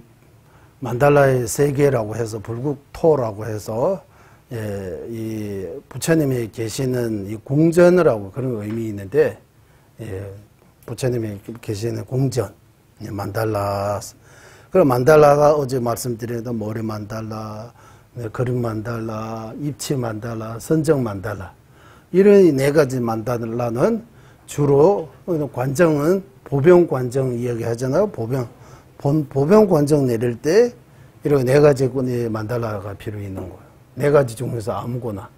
만달라의 세계라고 해서 불국토라고 해서 이 부처님이 계시는 이 궁전이라고 그런 의미 있는데, 부처님이 계시는 궁전 만달라. 그럼 만달라가 어제 말씀드린 모래 만달라, 그림 만달라, 입체 만달라, 선정 만달라, 이런 네 가지 만달라는 주로 관정은 보병 관정 이야기하잖아요. 보병 관정 내릴 때 이렇게 네 가지 만달라가 필요 있는 거예요. 네 가지 중에서 아무거나.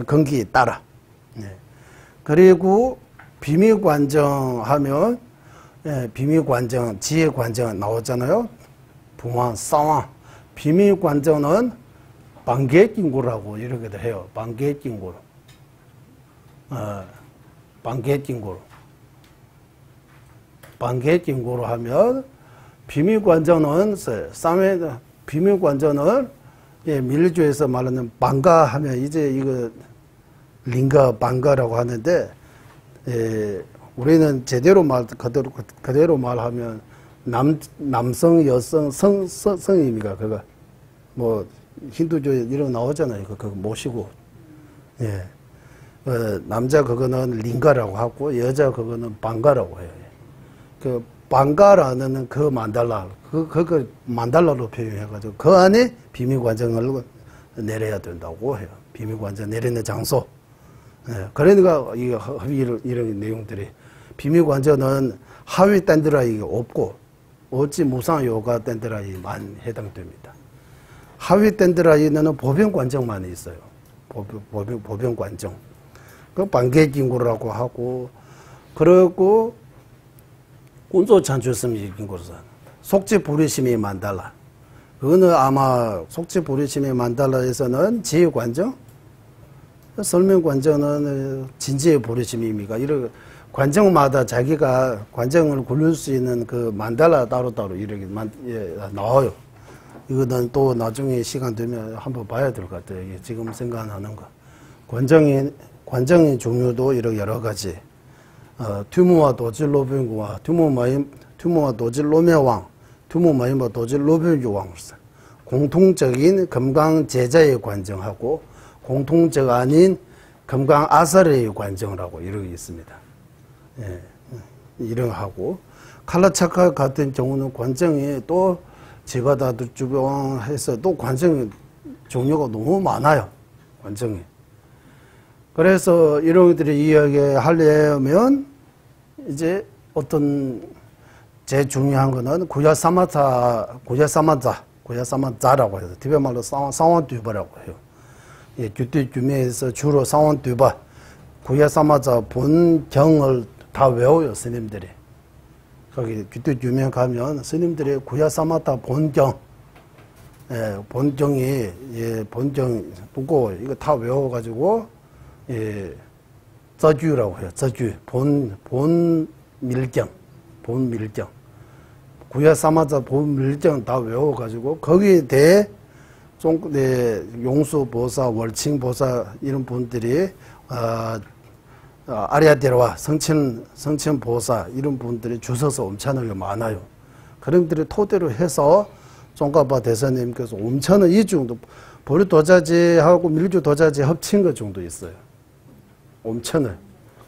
건기에 따라. 그리고 비밀 관정 하면, 비밀 관정, 지혜 관정 나오잖아요. 붕왕, 싸왕. 비밀 관정은 반개긴고라고 이렇게도 해요. 반개긴고. 반개긴고. 반개긴고로 하면, 비밀 관정은, 비밀 관정은, 밀주에서 말하는 반가 하면 이제 이거, 링가, 반가라고 하는데, 우리는 제대로 그대로 말하면, 남성, 여성, 성입니까? 그거. 뭐, 힌두교에 이런 거 나오잖아요. 그거 모시고. 남자 그거는 링가라고 하고, 여자 그거는 반가라고 해요. 그, 반가라는 그 만달라, 그거 만달라로 표현해가지고, 그 안에 비밀관정을 내려야 된다고 해요. 비밀관정 내리는 장소. 그러니까, 이런 내용들이. 비밀관정은 하위 댄드라이 없고, 어찌 무상 요가 댄드라이만 해당됩니다. 하위 댄드라이는 보병관정만 있어요. 보병관정. 그 반개긴고라고 하고, 그리고 운소찬주스미긴고로서 속지부리심이 만달라. 그거는 아마 속지부리심이 만달라에서는 지혜관정, 설명관정은 진지의 부리심입니까? 이런 관정마다 자기가 관정을 굴릴 수 있는 그 만달라 따로따로 이렇게 나와요. 이거는 또 나중에 시간 되면 한번 봐야 될 것 같아요. 지금 생각나는 거. 관정이 관정의 종류도 이렇게 여러 가지. 튜무와 도질 로변구와 튜무와 도질 로매왕, 튜무마이마 도질 로변유왕. 공통적인 금강제자의 관정하고 공통적 아닌 금강아사르의 관정이라고 이렇게 있습니다. 예, 이런 하고 칼라차카 같은 경우는 관정이 또 제바다도 주변해서 또 관정 종류가 너무 많아요. 관정이. 그래서 이런 것들이 이야기하려면 이제 어떤 제일 중요한 거는 구야사마자라고 해서 티베 말로 상원뒤바라고 해요. 예, 규태 규매에서 주로 상원뒤바 구야사마자 본경을 다 외워요, 스님들이. 거기 규태 규매 가면 스님들이 구야사마타 본경, 예, 본경이, 예, 본경 두고 이거 다 외워가지고, 예, 저주라고 해요. 저주. 본밀경. 구야사마자 본밀경 다 외워가지고, 거기에 대해 용수보사, 월칭보사, 이런 분들이, 아리아데라와 성천보사, 이런 분들이 주셔서 엄청나게 많아요. 그런 분들이 토대로 해서, 종가바 대사님께서 엄청난 이 정도, 보리도자지하고 밀주도자지 합친 것 정도 있어요. 엄청나요.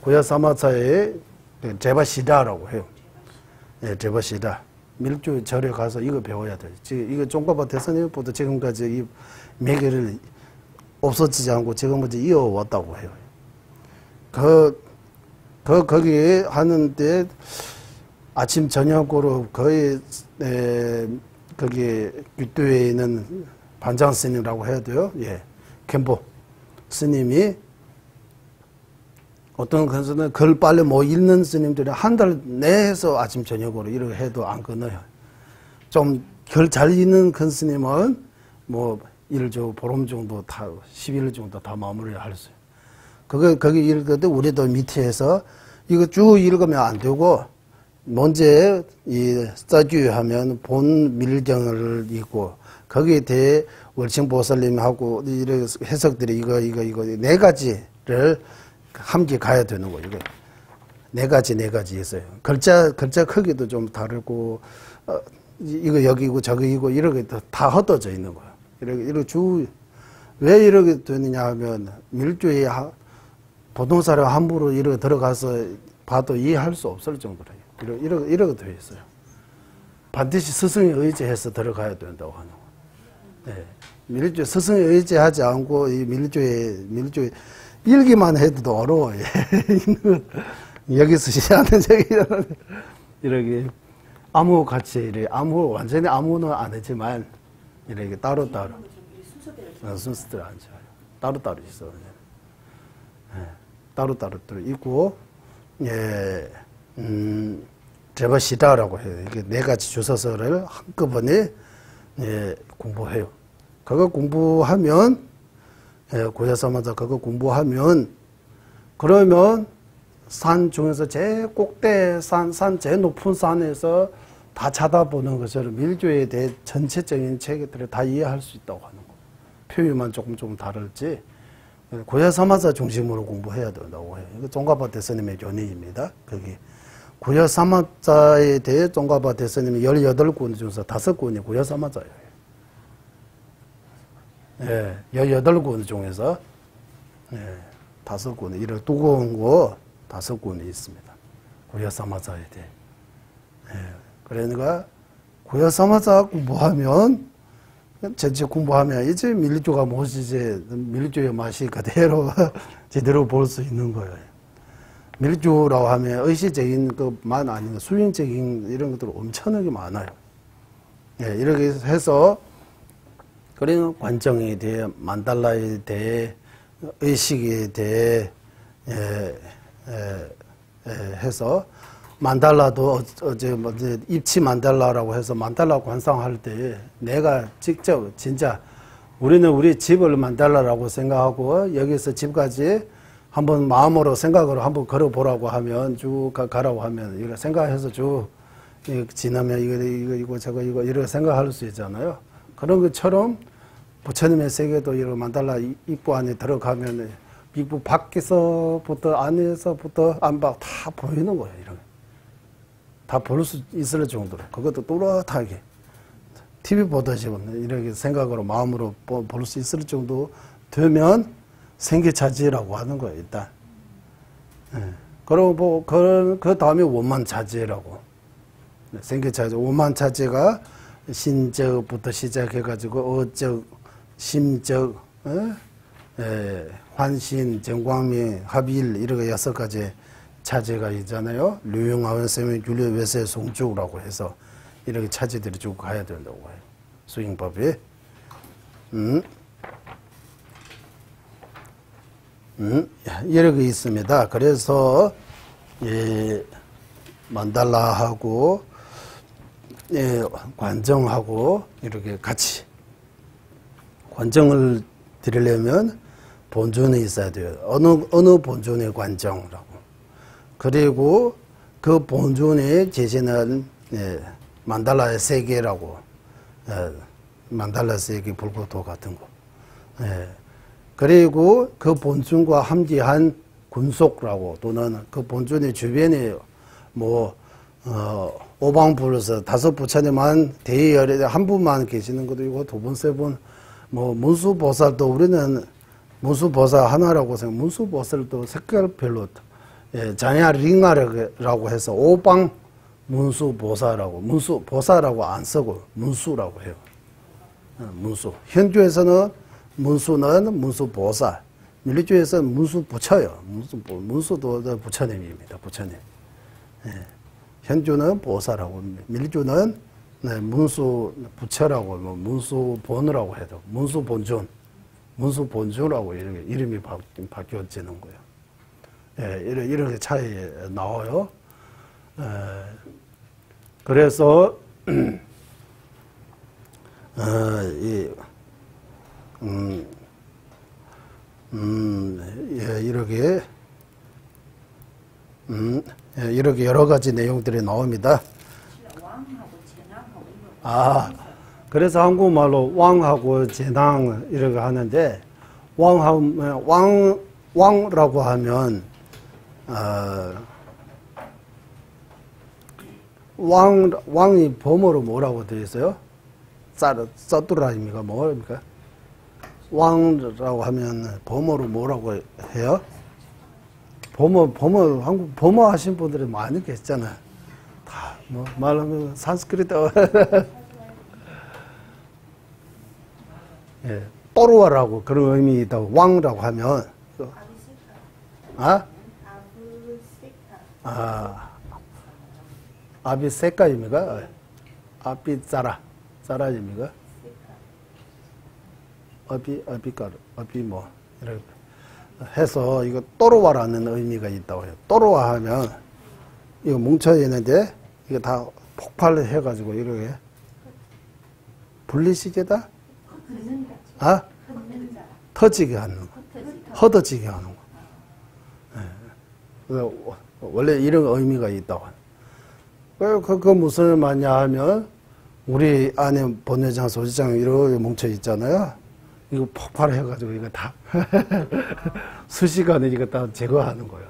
구야사마자의 제바시다라고 해요. 예, 제바시다. 밀주 절에 가서 이거 배워야 돼요. 지금 이거 종가바 대사님부터 지금까지 이 매개를 없어지지 않고 지금까지 이어왔다고 해요. 거기 하는데 아침 저녁으로 거의, 거기 윗도에 있는 반장 스님이라고 해야 돼요. 예. 캠보 스님이 어떤 것은 글 빨리 못 읽는 스님들이 한 달 내에서 아침 저녁으로 이렇게 해도 안 끊어요. 좀 글 잘 읽는 큰 스님은 뭐 일주 보름 정도 다 11일 정도 다 마무리를 할 수 있어요. 거기 읽어도 우리도 밑에서 이거 쭉 읽으면 안 되고 먼저 이 써주 하면 본 밀경을 읽고 거기에 대해 월칭보살님하고 이런 해석들이 이거 네 가지를 함께 가야 되는 거예요. 이거 네 가지 있어요. 글자 크기도 좀 다르고 이거 여기고 저기고 이렇게 다 흩어져 있는 거예요. 이렇게 왜 이렇게 되느냐 하면 밀주에 보통 사람 함부로 이렇게 들어가서 봐도 이해할 수 없을 정도로 이렇게 되어 있어요. 반드시 스승에 의지해서 들어가야 된다고 하는 거예요. 네. 밀주 스승에 의지하지 않고 이 밀주에 읽기만 해도 어려워요. 여기서 시작하는 이렇게 암호같이 완전히 암호는 아니지만 이렇게 따로따로 순서대로 안 좋아요. 따로따로 있어요. 네. 따로따로 있고, 예, 제바시다라고 해요. 이게 네 가지 주소서를 한꺼번에, 예, 공부해요. 그거 공부하면, 예, 고야사마자 그거 공부하면, 그러면 산 중에서 제일 꼭대 산 제일 높은 산에서 다 쳐다보는 것처럼 밀주에 대해 전체적인 체계들을 다 이해할 수 있다고 하는 거. 표현만 조금 다를지, 고야사마자 중심으로 공부해야 된다고 해요. 이거 종가바 대스님의 견해입니다. 거기. 고야사마자에 대해 종가바 대스님이 18권 중에서 5권이 고야사마자예요. 예, 18권 중에서, 예, 5권이, 이런 두꺼운 거 5권이 있습니다. 고야사마자에 대해. 예, 그러니까, 고야사마자 공부하면, 전체 공부하면 이제 밀주가 무엇이 이제 밀주의 맛이 그대로 제대로 볼 수 있는 거예요. 밀주라고 하면 의식적인 것만 아니고 수행적인 이런 것들 엄청나게 많아요. 예, 이렇게 해서 그런 관정에 대해 만달라에 대해 의식에 대해 해서 만달라도 어제 입치 만달라라고 해서 만달라 관상할 때 내가 직접 진짜 우리는 우리 집을 만달라라고 생각하고 여기서 집까지 한번 마음으로 생각으로 한번 걸어보라고 하면 쭉 가라고 하면 이거 생각해서 쭉 지나면 이거 저거 이렇게 생각할 수 있잖아요. 그런 것처럼 부처님의 세계도 이런 만달라 입구 안에 들어가면 이부 밖에서부터 안에서부터 안팎 다 보이는 거예요. 이런 다 볼 수 있을 정도로 그것도 또렷하게 TV 보듯이 이렇게 생각으로 마음으로 볼 수 있을 정도 되면 생계차지라고 하는 거예요. 일단. 예. 그리고 그 다음에 원만차지라고. 생계차지 원만차지가 신적부터 시작해가지고 어적, 심적, 환신, 정광미, 합일 이렇게 6가지 차지가 있잖아요. 류용하원 세명 균류 외세 송축이라고 해서 이렇게 차지들이 쭉 가야 된다고 해요. 수행법이. 이렇게 있습니다. 그래서 만달라하고 관정하고 이렇게 같이 관정을 드리려면 본尊이 있어야 돼요. 어느 본尊의 관정이라고. 그리고 그 본尊에 계시는 만달라의 세계라고. 만달라 세계 불고토 같은 거. 그리고 그 본尊과 함께한 군속라고 또는 그 본尊의 주변에 오방불에서 5 부처님만 대열에 한 분만 계시는 것도 있고 2분, 3분, 문수보살도 우리는 문수보살 하나라고 생각, 문수보살도 색깔별로, 자냐링아라고 해서 오방 문수보살하고, 문수보살하고 안 쓰고 문수라고 해요. 문수. 현주에서는 문수는 문수보살, 밀리주에서는 문수부처요. 문수도 부처님입니다. 부처님. 현주는 보살하고 밀주는 문수 부처라고 문수본이라고 해도 문수본존, 문수본존이라고 이름이 바뀌어지는 거예요. 이렇게 차이 나와요. 그래서 이렇게 여러 가지 내용들이 나옵니다. 그래서 한국말로 왕하고 재낭 이렇게 하는데, 왕라고 하면, 왕이 범어로 뭐라고 되어 있어요? 짜뚜라입니까? 뭐입니까? 왕라고 하면 범어로 뭐라고 해요? 한국 범어 하신 분들이 많이 계시잖아요. 다, 말하면 산스크리트. 또르와라고 그런 의미 있다고, 왕라고 하면. 아비세카입니까? 아비짜라. 짜라입니까? 이렇게. 해서 이거 또르와라는 의미가 있다고 해요. 또르와 하면 이거 뭉쳐 있는데 이거 다 폭발을 해가지고 이렇게 분리시계다? 터지게 하는 거. 헛어지게 하는 거. 원래 이런 의미가 있다고. 그 무슨 말이냐 하면 우리 안에 본회장, 소지장 이렇게 뭉쳐 있잖아요. 이거 폭발해가지고 이거 다 수시간에 이거 다 제거하는 거예요.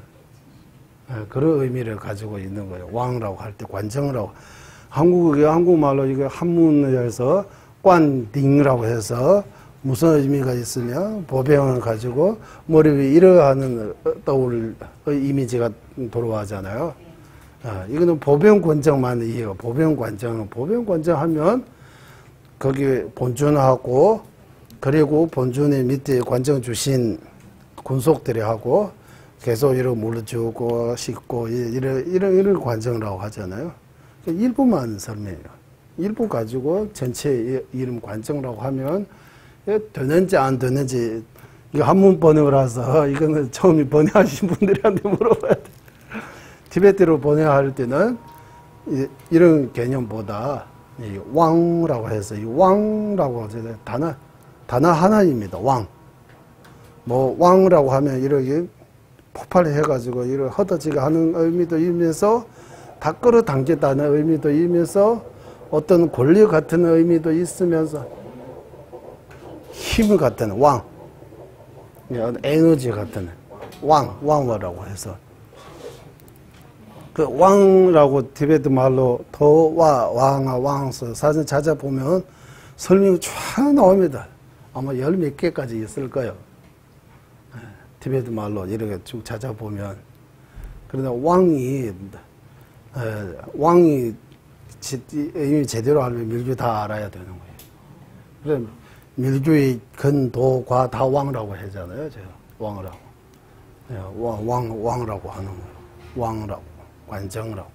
그런 의미를 가지고 있는 거예요. 왕이라고 할 때 관정이라고. 한국말로 이거 한문에서 관딩이라고 해서 무슨 의미가 있으면 보병을 가지고 머리 위에 이러하는 떠올 이미지가 돌아가잖아요. 이거는 보병관정만 이해가. 보병관정 하면 거기 본尊하고 그리고 본尊의 밑에 관정 주신 군속들이 하고 계속 이렇게 물러주고 씻고 이런 관정이라고 하잖아요. 일부만 설명해요. 일부 가지고 전체 이름 관정이라고 하면 되는지 안 되는지 이거 한문 번역이라서 이거는 처음에 번역하신 분들한테 물어봐야 돼. 티베트로 번역할 때는 이런 개념보다 이 왕라고 해서 이 왕라고 하잖아요. 단어 하나입니다. 왕. 왕이라고 하면 이렇게 폭발해가지고 이렇게 헛어지게 하는 의미도 이면서 다 끌어당겼다는 의미도 이면서 어떤 권리 같은 의미도 있으면서 힘 같은 왕. 에너지 같은 왕어라고 해서 그 왕이라고 티베트 말로 도와 왕아 왕서 사진 찾아보면 설명이 쫙 나옵니다. 아마 10몇 개까지 있을 거예요. 티베트 말로 이렇게 쭉 찾아보면. 그러나 왕이 제대로 알면 밀주 다 알아야 되는 거예요. 그래 밀주의 근도과 다 왕이라고 하잖아요. 제가 왕이라고. 왕이라고 하는 거예요. 왕이라고. 관정이라고.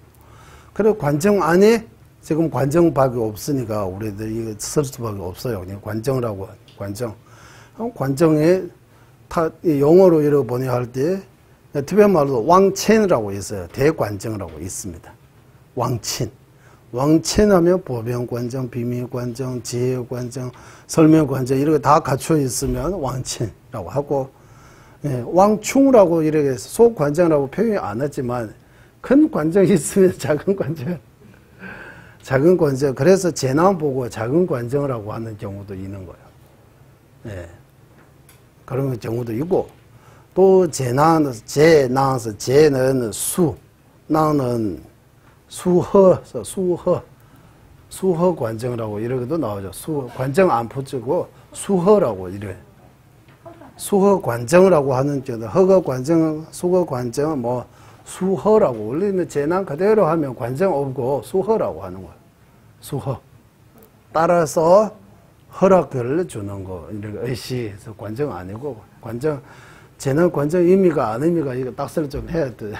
그리고 관정 안에 지금 관정밖에 없으니까 우리들 이거 쓸 수밖에 없어요. 그냥 관정이라고 관정. 관정에 영어로 이렇게 번역할 때 티베트 말로 왕첸이라고 있어요. 대관정이라고 있습니다. 왕친. 왕첸하면 보병관정, 비밀관정, 지혜관정, 설명관정 이렇게 다 갖춰 있으면 왕첸이라고 하고, 왕충이라고 이렇게 소관정이라고 표현이 안 했지만 큰 관정이 있으면 작은 관정. 작은 관정. 그래서 재난 보고 작은 관정이라고 하는 경우도 있는 거예요. 그런 경우도 있고, 또 재난은 나는 수허 관정이라고 이렇게도 나오죠. 관정 안 붙이고 수허라고 이래. 수허 관정이라고 하는 경우, 허거 관정, 수허 관정, 뭐 수허라고 원래는 재난 그대로 하면 관정 없고 수허라고 하는 거예요. 수허. 따라서 허락을 주는 거. 이렇게 의시해서 관정 아니고 관정 재난 관정 의미가 안 의미가 이거 딱설 좀 해야 돼.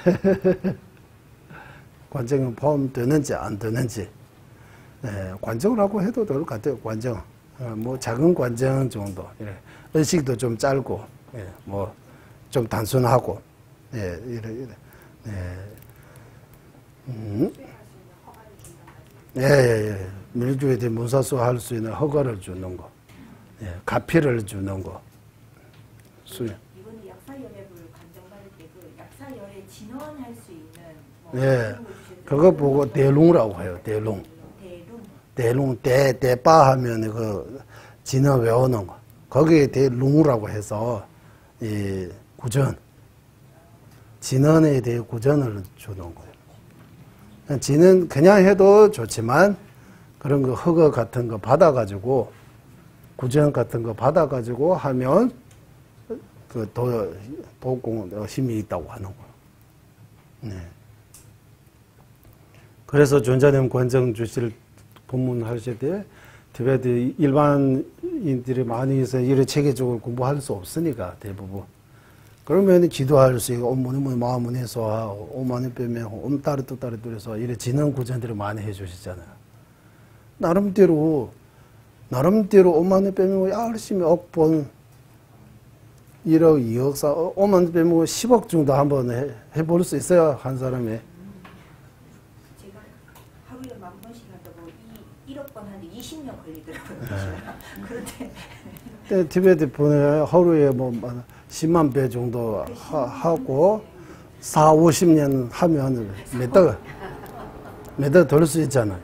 관정은 포함되는지 안 되는지. 관정이라고 해도 될 것 같아요. 관정. 뭐 작은 관정 정도. 의식도 좀 짧고, 뭐 좀 단순하고, 이래. 밀주에 대해 문사수 할 수 있는 허가를 주는 거, 가피를 주는 거. 이번에 약사연회를 관정받을 때 그 약사연회 진언할 수 있는 그거 보고 대룽이라고 해요. 대룽 대빠 하면 그 진언 외우는 거. 거기에 대룽이라고 해서 이 구전 진언에 대해 구전을 주는 거예요. 진언 그냥 해도 좋지만 그런 거 허가 같은 거 받아가지고 구전 같은 거 받아가지고 하면 그 도공 힘이 있다고 하는 거예요. 그래서 존자님 관정 주실 법문하실 때 티베트 일반인들이 많이 해서 이래 체계적으로 공부할 수 없으니까 대부분. 그러면 기도할 수 있고 온문이 마음은 해서 오만이 빼면 온따르 뚜따르 뚜려서 이래 지능 구전들을 많이 해주시잖아요. 나름대로 오만이 빼면 열심히 억본 1억, 2억, 4억, 5만 빼면 10억 정도 한번 해볼 수 있어요, 한 사람이. 제가 하루에 10,000번씩 한다고 1억 번 하는데 20년 걸리더라고요. 그런데 티베트 분에 하루에 뭐 10만 배 정도 하고 4, 50년 하면 몇 달 덜 수 있잖아요.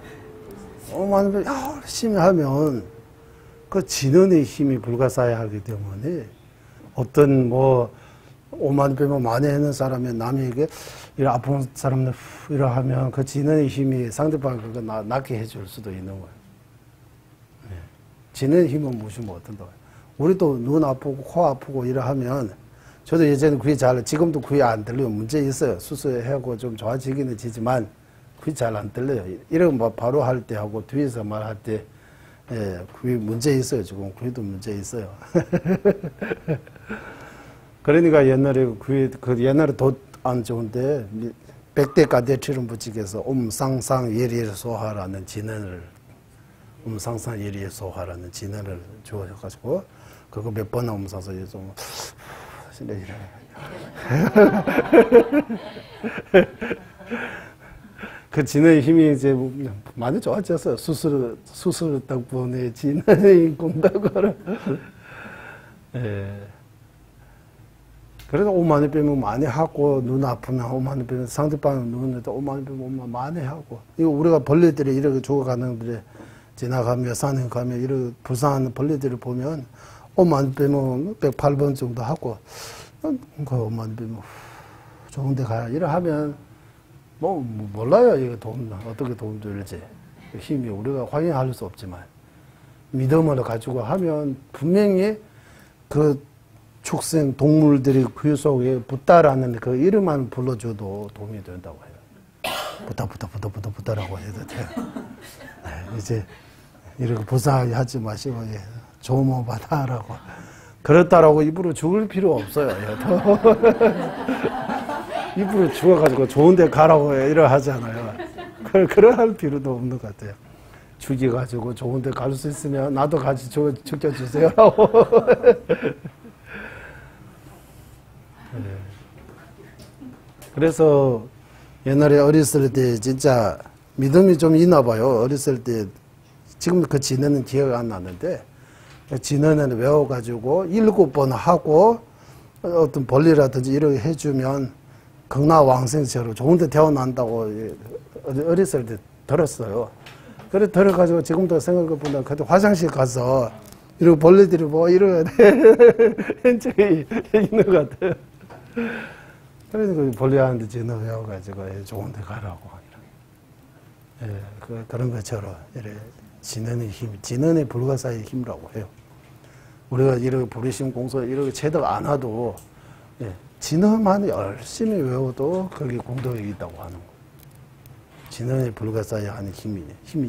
5만 배 열심히 하면 그 진언의 힘이 불가사의하기 때문에 어떤 뭐 5만 배면 많이 하는 사람이 남에게 이런 아픈 사람들 이러 하면 그 진언의 힘이 상대방 그거 낫게 해줄 수도 있는 거예요. 진언의 힘은 무시면 어떤다. 우리도 눈 아프고 코 아프고 이러 하면 저도 예전에 귀 지금도 귀 안 들려요. 문제 있어요. 수술하고 좀 좋아지기는 지지만 귀 잘 안 들려요. 이런 뭐 바로 할 때 하고 뒤에서 말할 때 귀 문제 있어요. 지금 귀도 문제 있어요. 그러니까 옛날에 옛날에 도 안 좋은데 100대 가대치름 부칙에서 옴상상 예리소하라는 진언을 옴상상 예리소하라는 진언을 주어가지고 그거 몇 번 나오면서 좀 그 진언의 힘이 이제 많이 좋아졌어요. 수술 덕분에 진언의 공덕을. 그래서 5만 원 빼면 많이 하고, 눈 아프면 5만 원 빼면 상대방 눈에도 5만 원 빼면 많이 하고. 이거 우리가 벌레들이 이렇게 죽어가는 들에 지나가며 산에 가며 이렇게 불쌍한 벌레들을 보면 옷만 빼면 108번 정도 하고, 그 옷만 빼면 좋은 데 가야. 이래 하면, 몰라요. 이거 어떻게 도움 줄지. 힘이 우리가 확인할 수 없지만. 믿음을 가지고 하면 분명히 그 축생 동물들이 그 속에 붓다라는 그 이름만 불러줘도 도움이 된다고 해요. 붓다라고 해도 돼요. 네, 이제 이렇게 불쌍하게 하지 마시고, 예, 조모 받아라고. 그렇다라고 입으로 죽을 필요 없어요. 입으로 죽어가지고 좋은 데 가라고 이러 하잖아요. 그럴 필요도 없는 것 같아요. 죽여가지고 좋은 데 갈 수 있으면 나도 같이 죽여주세요. 그래서 옛날에 어렸을 때 진짜 믿음이 좀 있나 봐요. 어렸을 때 지금 그 진언은 기억 안 나는데 진언을 외워가지고 7번 하고 어떤 벌리라든지 이렇게 해주면 극락왕생처럼 좋은 데 태어난다고 어렸을 때 들었어요. 그래 들어가지고 지금도 생각해보면 그때 화장실 가서 이렇게 벌레들이 이렇게 현장에 있는 것 같아요. 그래서 벌레한테 진언 외워가지고 좋은 데 가라고. 예, 그런 것처럼 이래 진언의 힘, 진언의 불가사의 힘이라고 해요. 우리가 이렇게 부르심 공서 이렇게 제대로 안 와도, 예, 진언만 열심히 외워도 거기 공덕이 있다고 하는 거예요. 진언의 불가사의 하는 힘이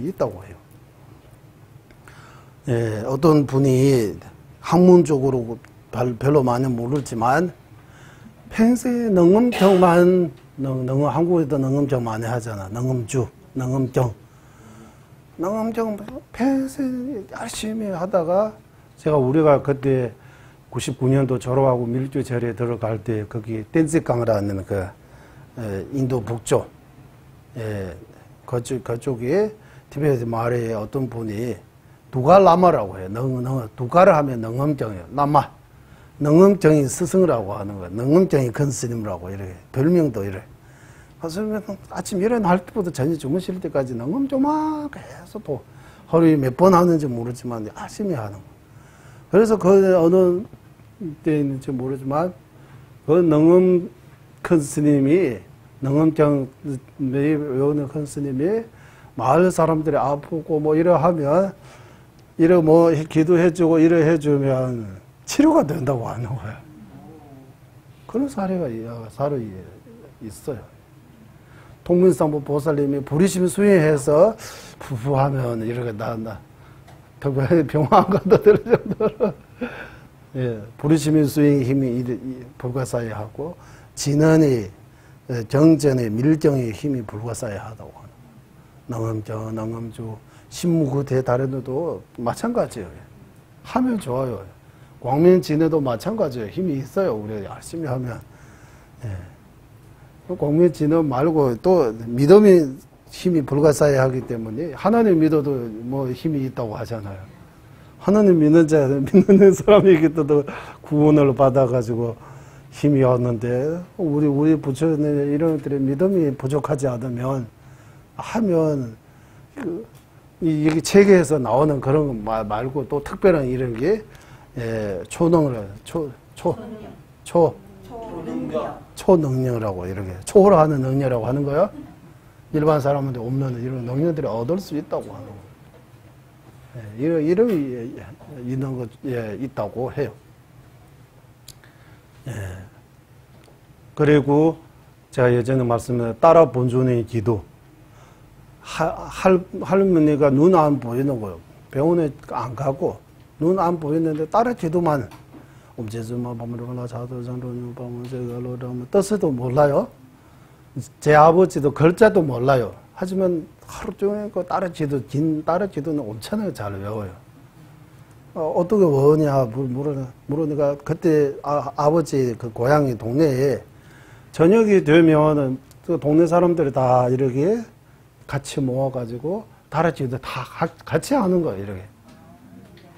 있다고 해요. 예, 어떤 분이 학문적으로 별로 많이 모르지만 평소에 능엄경만, 한국에도 능엄경 많이 하잖아. 능엄경 평소에 열심히 하다가 우리가 그때 99년도 졸업하고 밀주절에 들어갈 때 거기 댄스강이라는 인도 북쪽, 예, 그쪽에 티베트 마을에 어떤 분이 두갈라마라고 해요. 두갈을 하면 능엄경이에요. 라마. 능엄경이 스승이라고 하는 거예요. 능엄경이 큰 스님이라고 이렇게 별명도 이래. 그래서 아침 일어날 때부터 저녁 주무실 때까지 능엄경만 계속 또 하루에 몇 번 하는지 모르지만 열심히 하는 거예요. 그래서 그 어느 때 있는지 모르지만 그 능엄 큰 스님이 능엄경 외우는 큰 스님이 마을 사람들이 아프고 이래 하면 이래 기도해주고 이래 해주면 치료가 된다고 하는 거야. 그런 사례가 있어요. 통문상부 보살님이 부리심 수행해서 푸푸하면 이렇게 특별히 병원 가도 될 정도로, 예, 부리심 수행의 힘이 불가사의하고 진언의 정전의 밀정의 힘이 불가사의하다고 하는. 능엄주, 신무구대 다른데도 마찬가지예요. 하면 좋아요. 광명진에도 마찬가지예요. 힘이 있어요. 우리가 열심히 하면. 예. 광명진은 말고 또 믿음이 힘이 불가사의하기 때문에 하나님 믿어도 힘이 있다고 하잖아요. 하나님 믿는 사람에게 또 구원을 받아가지고 힘이 왔는데 우리 부처님 이런 것들이 믿음이 부족하지 않으면 하면 이게 체계에서 나오는 그런 거 말고 또 특별한 이런 게, 예, 초능력이라고 이렇게 초월하는 능력이라고 하는 거예요. 일반 사람한테 없는 이런 능력들이 얻을 수 있다고 하는 거예요. 예, 이름이 있는 것, 예, 있다고 해요. 예. 그리고 제가 예전에 말씀드린 따라 본尊의 기도. 할머니가 눈 안 보이는 거예요. 병원에 안 가고 눈 안 보이는데 따라 기도만 뜻도 몰라요. 제 아버지도 글자도 몰라요. 하지만 하루 종일 그 따라 기도는 엄청나게 잘 외워요. 어떻게 외우냐 물으니까 그때 아버지 그 고향이 동네에 저녁이 되면 그 동네 사람들이 다 이렇게 같이 모아가지고 다락기도 다 같이 하는 거예요. 이렇게.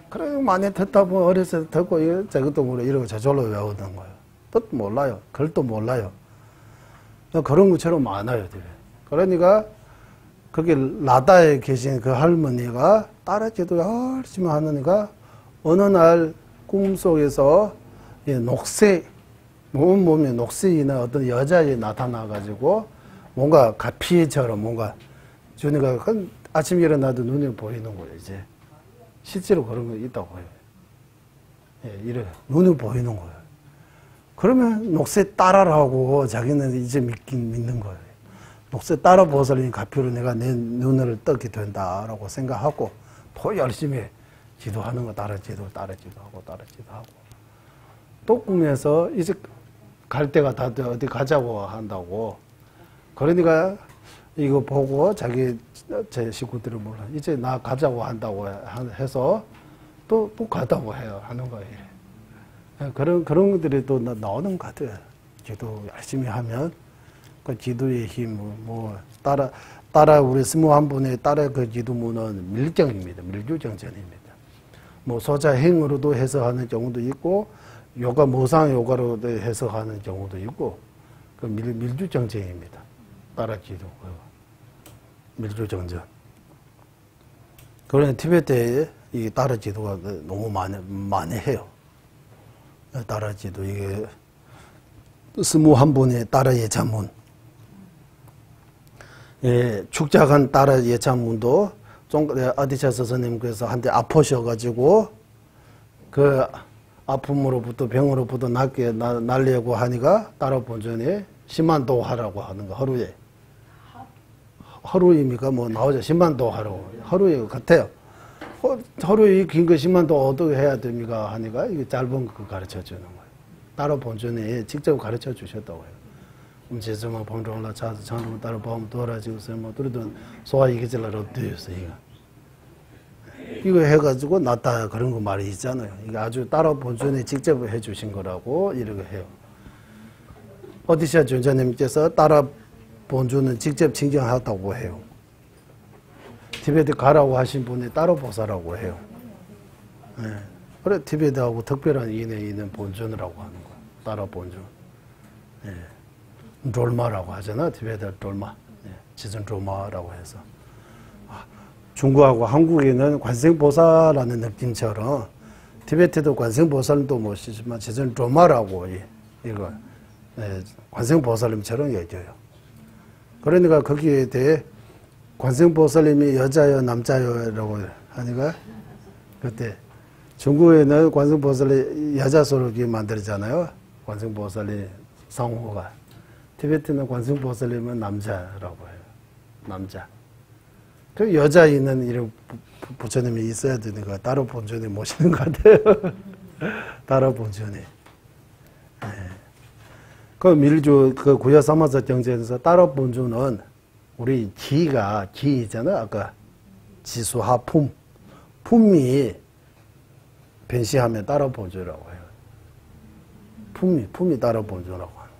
그래 많이 듣다 보면 어렸을 때 듣고 저것도 모르고 이러고 저절로 외우던 거예요. 뜻 몰라요. 글도 몰라요. 그런 것처럼 많아요. 그러니까 거기 라다에 계신 그 할머니가 다락기도 열심히 하니까 어느 날 꿈속에서 녹색, 온몸에 녹색이나 어떤 여자애 나타나가지고 뭔가 가피처럼 뭔가 주니까 아침에 일어나도 눈에 보이는 거예요, 이제. 실제로 그런 거 있다고 해요. 예, 이래. 눈에 보이는 거예요. 그러면 녹색 따라라고 자기는 이제 믿는 거예요. 녹색 따라 보살님 가피로 내가 내 눈을 떴게 된다라고 생각하고 더 열심히 지도하는 거 따라 지도하고. 또 꿈에서 이제 갈 때가 다 어디 가자고 한다고. 그러니까 이거 보고 제 식구들을 몰라. 이제 나 가자고 한다고 해서 또 가자고 해요. 하는 거예요. 그런 것들이 또 나오는 것 같아요. 기도 열심히 하면 그 기도의 힘, 따라 우리 21분의 따라 그 기도문은 밀정입니다. 밀규정전입니다. 소자행으로도 해석하는 경우도 있고, 요가 모상 요가로도 해석하는 경우도 있고, 그 밀주정전입니다. 따라 기도, 밀주정전. 그러나 티베트에 이 따라 기도가 너무 많이 해요. 따라 기도, 이게 21분의 따라 예찬문. 예, 축작한 따라 예찬문도 아디차 스님께서 한때 아프셔가지고 그 아픔으로부터 병으로부터 낫게 날려고 하니까 따라 본전에 10만 도 하라고 하는 거 하루입니까? 나오죠. 10만 도 하라고 하루에 같아요. 하루에 긴 거 10만 도 어떻게 해야 됩니까? 하니까 이게 짧은 거 가르쳐 주는 거예요. 따라 본전에 직접 가르쳐 주셨다고 해요. 제주만 봉종라 차서 장롱 따라 보면 돌아지고서 그러던 소화 이기질라로 되었어요. 이거 해가지고 낫다 그런 거 말이 있잖아요. 이게 아주 따라 본전에 직접 해주신 거라고 이렇게 해요. 어디샤 존자님께서 따라 본주는 직접 칭찬하다고 해요. 티베트 가라고 하신 분이 따라 보살라고 해요. 네. 그래 티베트하고 특별한 인에 있는 본尊이라고 하는 거야. 따라 본尊. 네. 돌마라고 하잖아. 티베트 돌마. 네. 지전 돌마라고 해서. 중국하고 한국에는 관세음보살라는 느낌처럼 티베트도 관세음보살도 모시지만 지전 돌마라고 이거 관세음보살님처럼 얘기해요. 그러니까 거기에 대해 관세음보살님이 여자요 남자요라고 하니까 그때 중국에는 관세음보살이 여자 소록이 만들잖아요. 관세음보살이 성호가. 티베트는 관세음보살님은 남자라고 해요. 남자. 그 여자 있는 이런 부처님이 있어야 되니까 따로 본전에 모시는 것 같아요. 따로 본전에. 네. 그 밀주 그 구야 사마사 경전에서 따로 본전은 우리 기 있잖아. 아까 지수하 품이 변시하면 따로 본전이라고 해요. 품이 따로 본전이라고 하는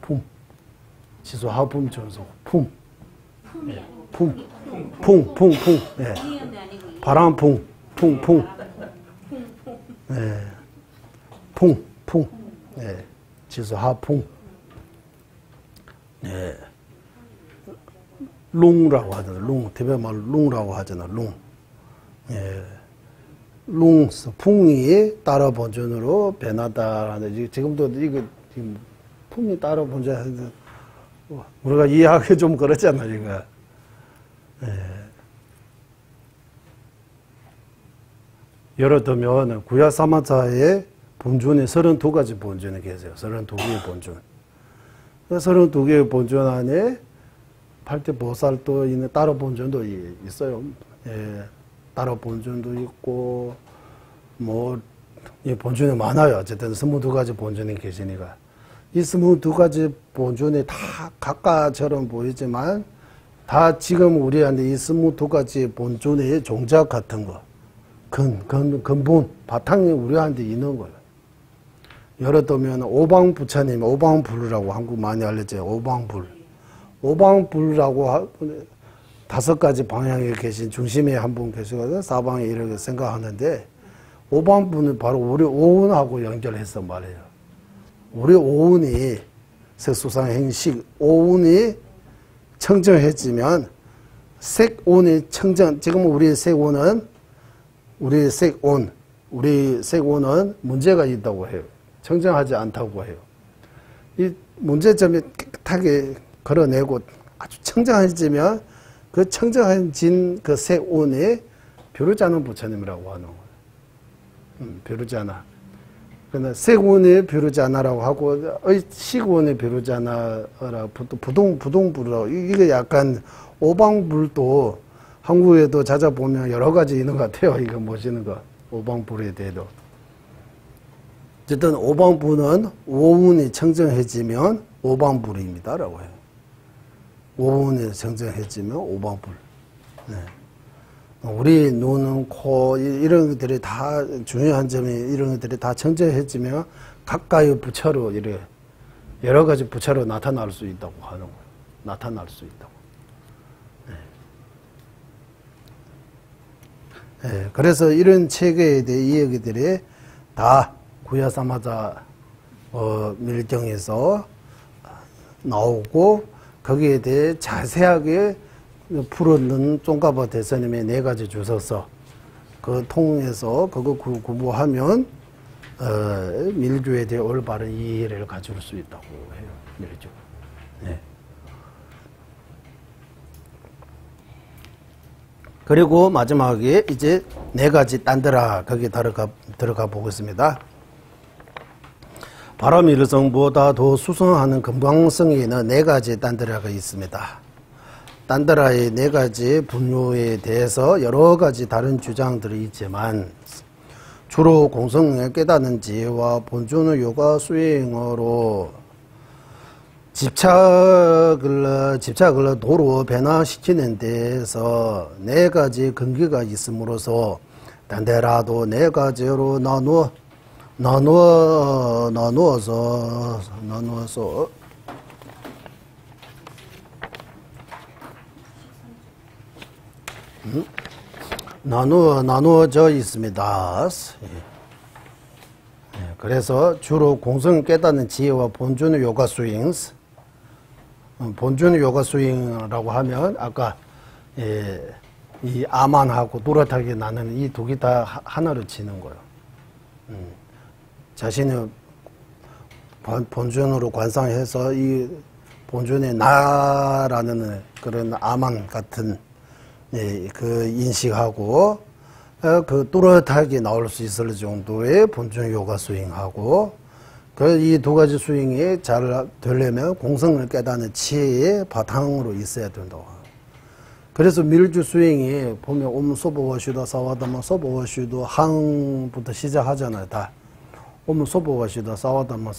거예요. 지수하 품 전소 품. 풍. 네. 바람풍, 풍. 네. 풍. 네. 지수하풍. 네. 룽라고 하잖아. 티베트 말로 룽라고 하잖아. 룽. 예. 풍이 따라 본전으로 변하다라는 지금도 이거 풍이 따라 본전 우리가 이해하기 좀 그렇잖아, 이거. 예. 예를 들면 구야 사마자의 본尊이 32가지 본尊이 계세요. 32개의 본尊. 그 32개의 본尊안에 8대 보살도 있는 따로 본尊도 있어요. 예. 따로 본尊도 있고 이 본尊이 많아요. 어쨌든 22가지 본尊이 계시니까. 이 22가지 본尊이 다 각가처럼 보이지만 다 지금 우리한테 이 22가지 본尊의 종작 같은 거, 근본, 바탕이 우리한테 있는 거예요. 예를 들면 오방부처님, 오방불이라고 한국 많이 알려져요. 오방불이라고 5가지 방향에 계신 중심에 한 분 계시거든요. 사방에 이렇게 생각하는데 오방불은 바로 우리 오운하고 연결해서 말해요. 우리 오운이 색수상행식 오운이 청정해지면 색온이 청정, 지금 우리 색온은 우리 색온, 우리 색온은 문제가 있다고 해요. 청정하지 않다고 해요. 이 문제점이 깨끗하게 걸어내고 아주 청정해지면 그 청정해진 그 색온에 벼루자나 부처님이라고 하는 거예요. 벼루자나. 그러나 색온의 벼루자나라고 하고 식온의 벼루자나라고 부동불이라고 이게 약간 오방불도 한국에도 찾아보면 여러 가지 있는 것 같아요. 이거 모시는 거 오방불에 대해도. 어쨌든 오방불은 오운이 청정해지면 오방불입니다라고 해요. 오운이 청정해지면 오방불. 네. 우리 눈, 코 이런 것들이 다 중요한 점이 이런 것들이 다 청정해지면 각각의 부처로 이래 여러 가지 부처로 나타날 수 있다고 하는 거예요. 나타날 수 있다고. 네. 네. 그래서 이런 체계에 대해 이야기들이 다 구야사마자 밀경에서 나오고 거기에 대해 자세하게 풀었는 쫑가바 대스님의 4가지 주서서 그 통해서 그거 구부하면 밀주에 대해 올바른 이해를 가질 수 있다고 해요. 밀주. 네. 그리고 마지막에 이제 4가지 딴드라 거기 들어가 보겠습니다. 바람일성보다 더 수성하는 금강성에는 4가지 딴드라가 있습니다. 딴드라의 4가지 분류에 대해서 여러 가지 다른 주장들이 있지만 주로 공성을 깨닫는 지혜와 본尊의 요가 수행으로 집착을 도로 변화시키는 데에서 4가지 근기가 있음으로써 딴데라도 4가지로 나누어서 나누어져 있습니다. 그래서 주로 공성 깨닫는 지혜와 본尊의 요가 수행, 본尊의 요가 수행이라고 하면 아까 이 아만하고 노릇하게 나는 이 두 개 다 하나로 치는 거예요. 자신의 본尊으로 관상해서 이 본尊의 나라는 그런 아만 같은 그 인식하고 그 뚜렷하게 나올 수 있을 정도의 본尊요가 수행하고 그 이 2가지 수행이 잘 되려면 공성을 깨닫는 지혜의 바탕으로 있어야 된다고. 그래서 밀주 수행이 보면 옴소보와슈다 사와다마 소보와슈도 항부터 시작하잖아요. 다 옴소보와슈다 사와다마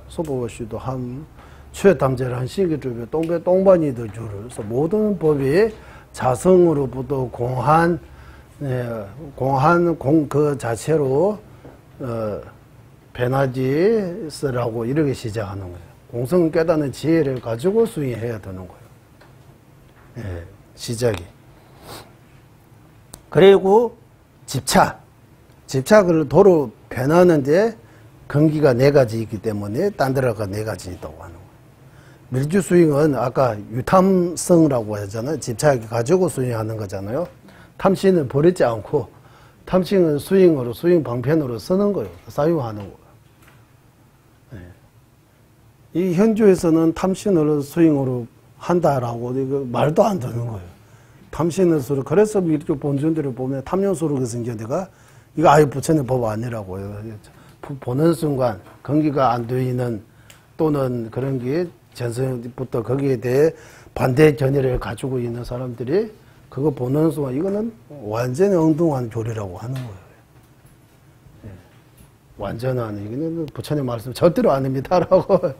소보와슈도 항 최담제란 시기주에 똥배 똥반이도 줄을 그래서 모든 법이 자성으로부터 공한 그 자체로 베나지스라고 이렇게 시작하는 거예요. 공성 깨닫는 지혜를 가지고 수행해야 되는 거예요. 예, 시작이. 그리고 집착을 도로 변하는데 근기가 4가지 있기 때문에 딴데라가 4가지 있다고 하는 거예요. 밀주 수행은 아까 유탐성이라고 하잖아요. 집착을 가지고 수행하는 거잖아요. 탐심을 버리지 않고 탐심은 수행으로 수행 방편으로 쓰는 거예요. 사용하는 거예요. 네. 이 현주에서는 탐심을 수행으로 한다라고 이거 말도 안 되는 거예요. 탐심을 수로 그래서 밀주 본尊들을 보면 탐욕수로 생겨 내가 이거 아예 부처님 법 아니라고 해요. 보는 순간 건기가 안 되는 또는 그런 게 전생부터 거기에 대해 반대 견해를 가지고 있는 사람들이 그거 보는 순간 이거는 완전히 엉뚱한 교리라고 하는 거예요. 예. 완전한 이거는 부처님 말씀 절대로 아닙니다라고.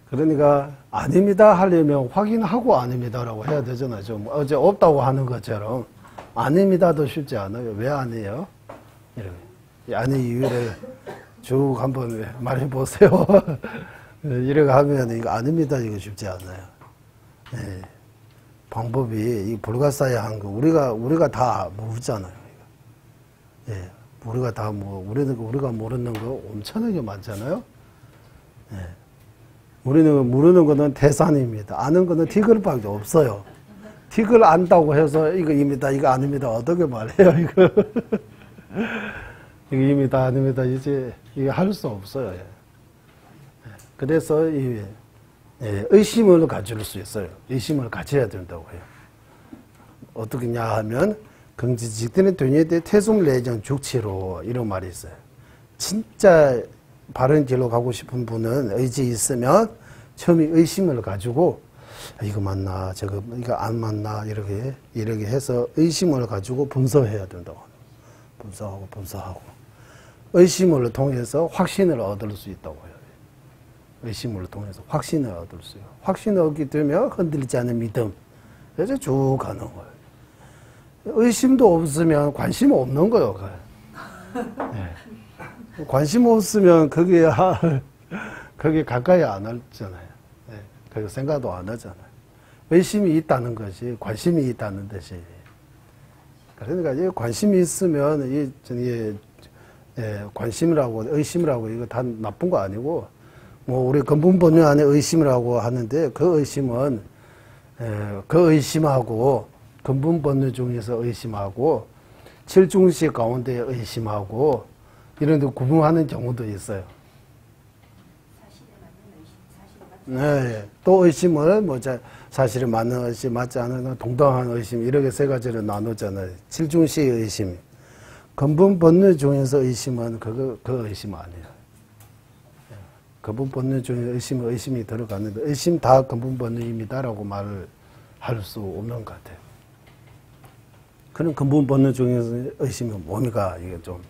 그러니까 아닙니다 하려면 확인하고 아닙니다라고 해야 되잖아요. 좀 어제 없다고 하는 것처럼 아닙니다도 쉽지 않아요. 왜 아니에요? 이렇게 아니 이유를 쭉 한번 말해 보세요. 이렇게 하면 이거 아닙니다. 이거 쉽지 않아요. 네. 방법이 이 불가사의한 거 우리가 다 모르잖아요. 예, 우리가 다 우리가 모르는 거 엄청나게 많잖아요. 예, 우리는 모르는 거는 태산입니다. 아는 거는 티끌밖에 없어요. 틱을 안다고 해서 이거 입니다, 이거 아닙니다. 어떻게 말해요, 이거. 이거 입니다, 아닙니다. 이제 이거 할 수 없어요. 그래서 의심을 가질 수 있어요. 의심을 가져야 된다고 해요. 어떻게냐 하면 긍지직전의 되뇌대 태송래정 죽치로 이런 말이 있어요. 진짜 바른 길로 가고 싶은 분은 의지 있으면 처음에 의심을 가지고 이거 맞나 이거 안 맞나 이렇게 해서 의심을 가지고 분석해야 된다고 합니다. 분석하고 의심을 통해서 확신을 얻을 수 있다고 해요. 의심을 통해서 확신을 얻을 수 있어요. 확신을 얻게 되면 흔들리지 않는 믿음 그래서 쭉 가는 거예요. 의심도 없으면 관심 없는 거예요. 네. 관심 없으면 거기에 가까이 안 하잖아요. 네. 그 생각도 안 하잖아요. 의심이 있다는 것이 관심이 있다는 뜻이. 그러니까 이 관심이 있으면 관심이라고 의심이라고 이거 다 나쁜 거 아니고 뭐 우리 근본본유 안에 의심이라고 하는데 그 의심은 그 의심하고 근본본유 중에서 의심하고 칠중시 가운데 의심하고 이런 데 구분하는 경우도 있어요. 네, 또 의심을 뭐 사실에 맞는 의심, 맞지 않은 동등한 의심 이렇게 세 가지로 나누잖아요. 칠중시의 의심, 근본본유 중에서 의심은 그 의심 아니에요. 근본본유 중에 의심이 들어가는데 의심 다 근본본유입니다라고 말을 할 수 없는 것 같아요. 그런 근본본유 중에서 의심이 뭡니까? 이게 좀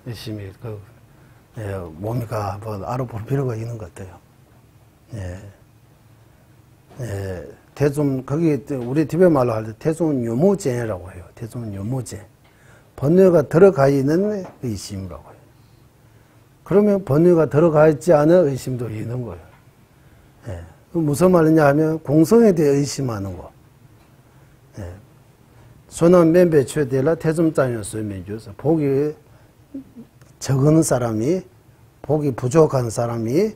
의심이 뭡니까? 한번 알아볼 필요가 있는 것 같아요. 거기 우리 티베 말로 할 때 태종 요모제라고 해요. 태종 요모제. 번뇌가 들어가 있는 의심이라고 해요. 그러면 번뇌가 들어가 있지 않은 의심도 있는 거예요. 무슨 말이냐 하면 공성에 대해 의심하는 거. 소남 멤베 최대라 태종장에 쓰면줘서 복이 적은 사람이 복이 부족한 사람이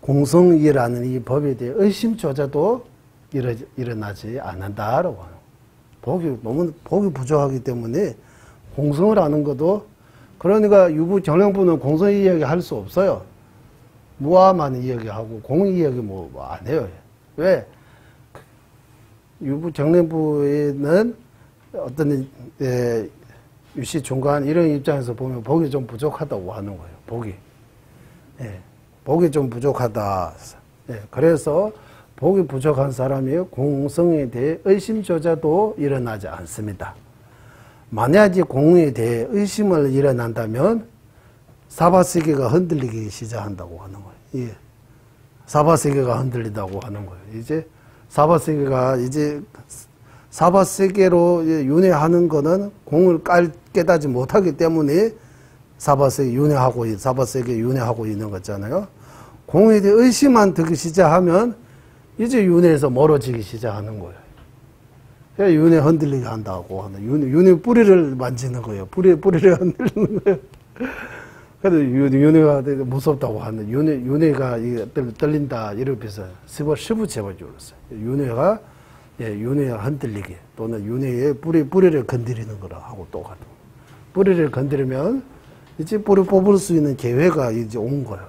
공성이라는 이 법에 대해 의심조차도 일어나지 않는다라고 하는 거예요. 복이 부족하기 때문에 공성을 하는 것도 그러니까 유부 정령부는 공성 이야기 할 수 없어요. 무아만 이야기하고 공 이야기 뭐 안 해요. 왜? 유부 정령부에는 어떤 유시 중간 이런 입장에서 보면 복이 좀 부족하다고 하는 거예요. 복이 좀 부족하다. 그래서 복이 부족한 사람이 공성에 대해 의심조차도 일어나지 않습니다. 만약에 공에 대해 의심을 일어난다면 사바세계가 흔들리기 시작한다고 하는 거예요. 사바세계가 흔들린다고 하는 거예요. 이제 사바세계로 윤회하는 거는 공을 깨닫지 못하기 때문에 사바세계 윤회하고 있는 거잖아요. 공에 대해 의심만 들기 시작하면 이제 윤회에서 멀어지기 시작하는 거예요. 윤회 흔들리게 한다고 하는 윤회 뿌리를 만지는 거예요. 뿌리를 흔들리는 거예요. 그래서 윤회가 무섭다고 하는 윤회가 떨린다 이렇게 해서 시부 제봐주었어요. 윤회가 흔들리게 또는 윤회의 뿌리를 건드리는 거라 하고 똑같은 뿌리를 건드리면 이제 뿌리 뽑을 수 있는 기회가 이제 온 거예요.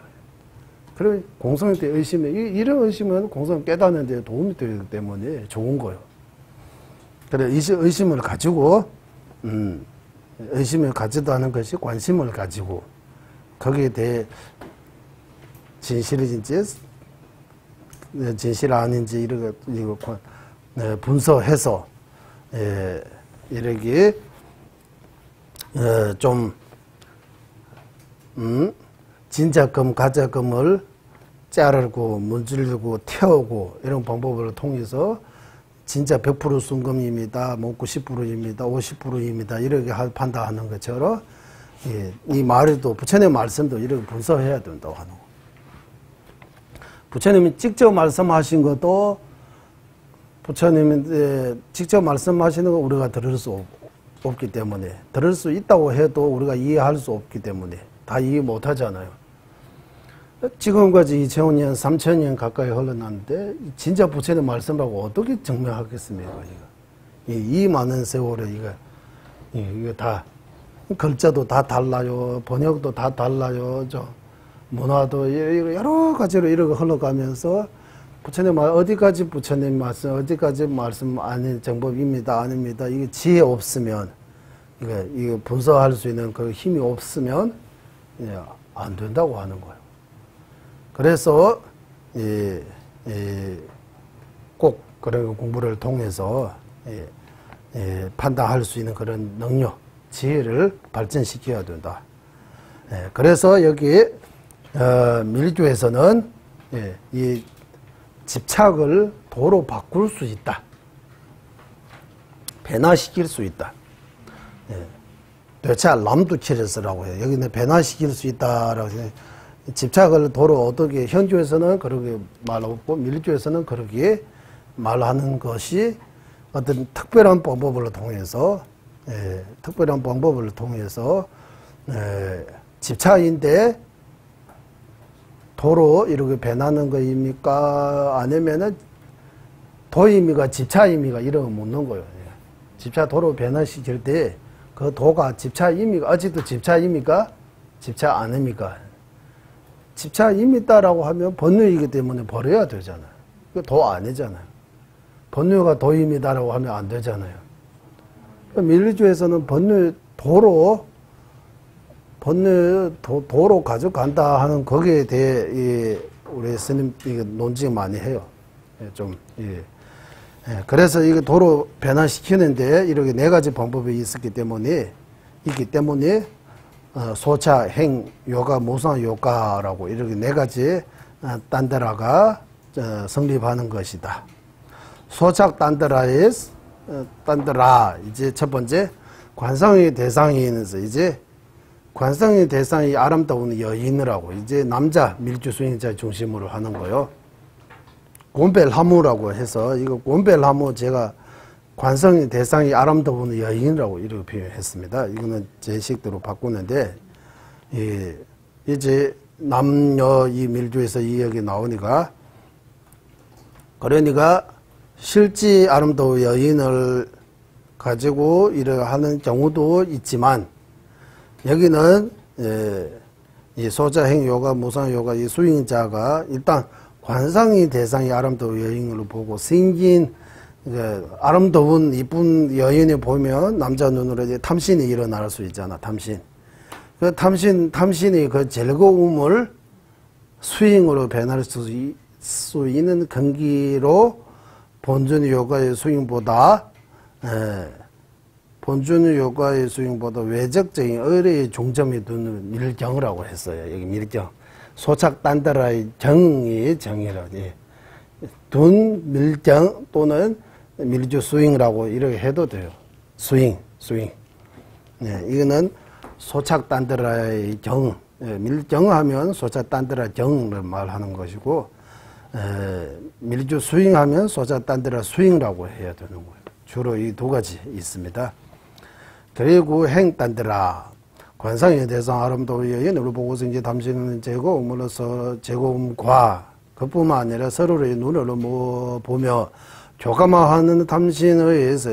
그래 공성에 대해 이런 의심은 공성 깨닫는 데 도움이 되기 때문에 좋은 거예요. 그래 의심을 가지고 의심을 가지다는 것이 관심을 가지고 거기에 대해 진실인지 진실 아닌지 이거 분석해서 이렇게 좀 진짜금 가짜금을 자르고 문질르고 태우고 이런 방법을 통해서 진짜 100% 순금입니다. 뭐 90%입니다. 50%입니다. 이렇게 판단하는 것처럼 이 말에도 부처님 말씀도 이렇게 분석해야 된다고 하는 거. 부처님이 직접 말씀하신 것도 부처님이 직접 말씀하시는 거 우리가 들을 수 없기 때문에 들을 수 있다고 해도 우리가 이해할 수 없기 때문에 다 이해 못 하잖아요. 지금까지 2000년, 3000년 가까이 흘러났는데 진짜 부처님 말씀하고 어떻게 증명하겠습니까? 이 많은 세월에 이거 다 글자도 다 달라요, 번역도 다 달라요, 문화도 여러 가지로 이렇게 흘러가면서 부처님 말 어디까지 부처님 말씀, 어디까지 말씀 아닌 정법입니다, 아닙니다. 이게 지혜 없으면 이거 분석할 수 있는 그 힘이 없으면 안 된다고 하는 거예요. 그래서 꼭 그런 공부를 통해서 판단할 수 있는 그런 능력, 지혜를 발전시켜야 된다. 그래서 여기 밀주에서는 이 집착을 도로 바꿀 수 있다. 변화시킬 수 있다. 되차 람두치레스라고 해요. 여기는 변화시킬 수 있다라고 해요. 집착을 도로 어떻게 현주에서는 그렇게 말하고 밀주에서는 그렇게 말하는 것이 어떤 특별한 방법을 통해서 집착인데 도로 이렇게 변하는 거입니까? 아니면은 도의미가 집착의미가 이런 거 묻는 거예요. 집착 도로 변화시킬 때 그 도가 집착입니까? 아직도 집착입니까? 집착 아닙니까? 집착입니다라고 하면 번뇌이기 때문에 버려야 되잖아요. 그 도 아니잖아요. 번뇌가 도입니다라고 하면 안 되잖아요. 밀주에서는 번뇌 도로 가져간다 하는 거기에 대해 우리 스님 논쟁 많이 해요. 그래서 이거 도로 변화시키는데 이렇게 네 가지 방법이 있기 때문에 소차, 행, 요가, 무상 요가라고 이렇게 네 가지 딴데라가 성립하는 것이다. 소착 딴데라 이제 첫 번째 관상의 대상이 있어서 이제 관상의 대상이 아름다운 여인이라고 이제 남자 밀주 수행자 중심으로 하는 거요. 곤벨하무라고 해서 이거 곤벨하무 제가 관상의 대상이 아름다운 여인이라고 이렇게 표현했습니다. 이거는 제 식대로 바꾸는데 이제 남녀 이 밀주에서 이 얘기 나오니까 그러니까 실제 아름다운 여인을 가지고 이렇게 하는 경우도 있지만 여기는 이 소자행 요가, 무상 요가 이 수행자가 일단 관상의 대상이 아름다운 여인으로 보고 생긴 아름다운 이쁜 여인을 보면 남자 눈으로 이제 탐심이 일어날 수 있잖아. 탐심. 그 탐심이 그 즐거움을 수행으로 변할 수 있는 근기로 본전 요가의 수행보다 본전 요가의 수행보다 외적적인 의뢰의 중점이 두는 밀경이라고 했어요. 여기 밀경. 소착 딴따라의 정이라고. 둔 밀경 또는 밀주 수행이라고 이렇게 해도 돼요. 수행. 이거는 소착 딴따라의 정. 밀경하면 소착 딴따라 정을 말하는 것이고, 밀주 수행하면 소착 딴따라 수행이라고 해야 되는 거예요. 주로 이 두 가지 있습니다. 그리고 행 딴따라. 관상의 대상 아름다운 여인으로 보고서 이제 담시는 제고음으로서 제고음과 그뿐만 아니라 서로의 눈으로 보며 교감하는 담신에 의해서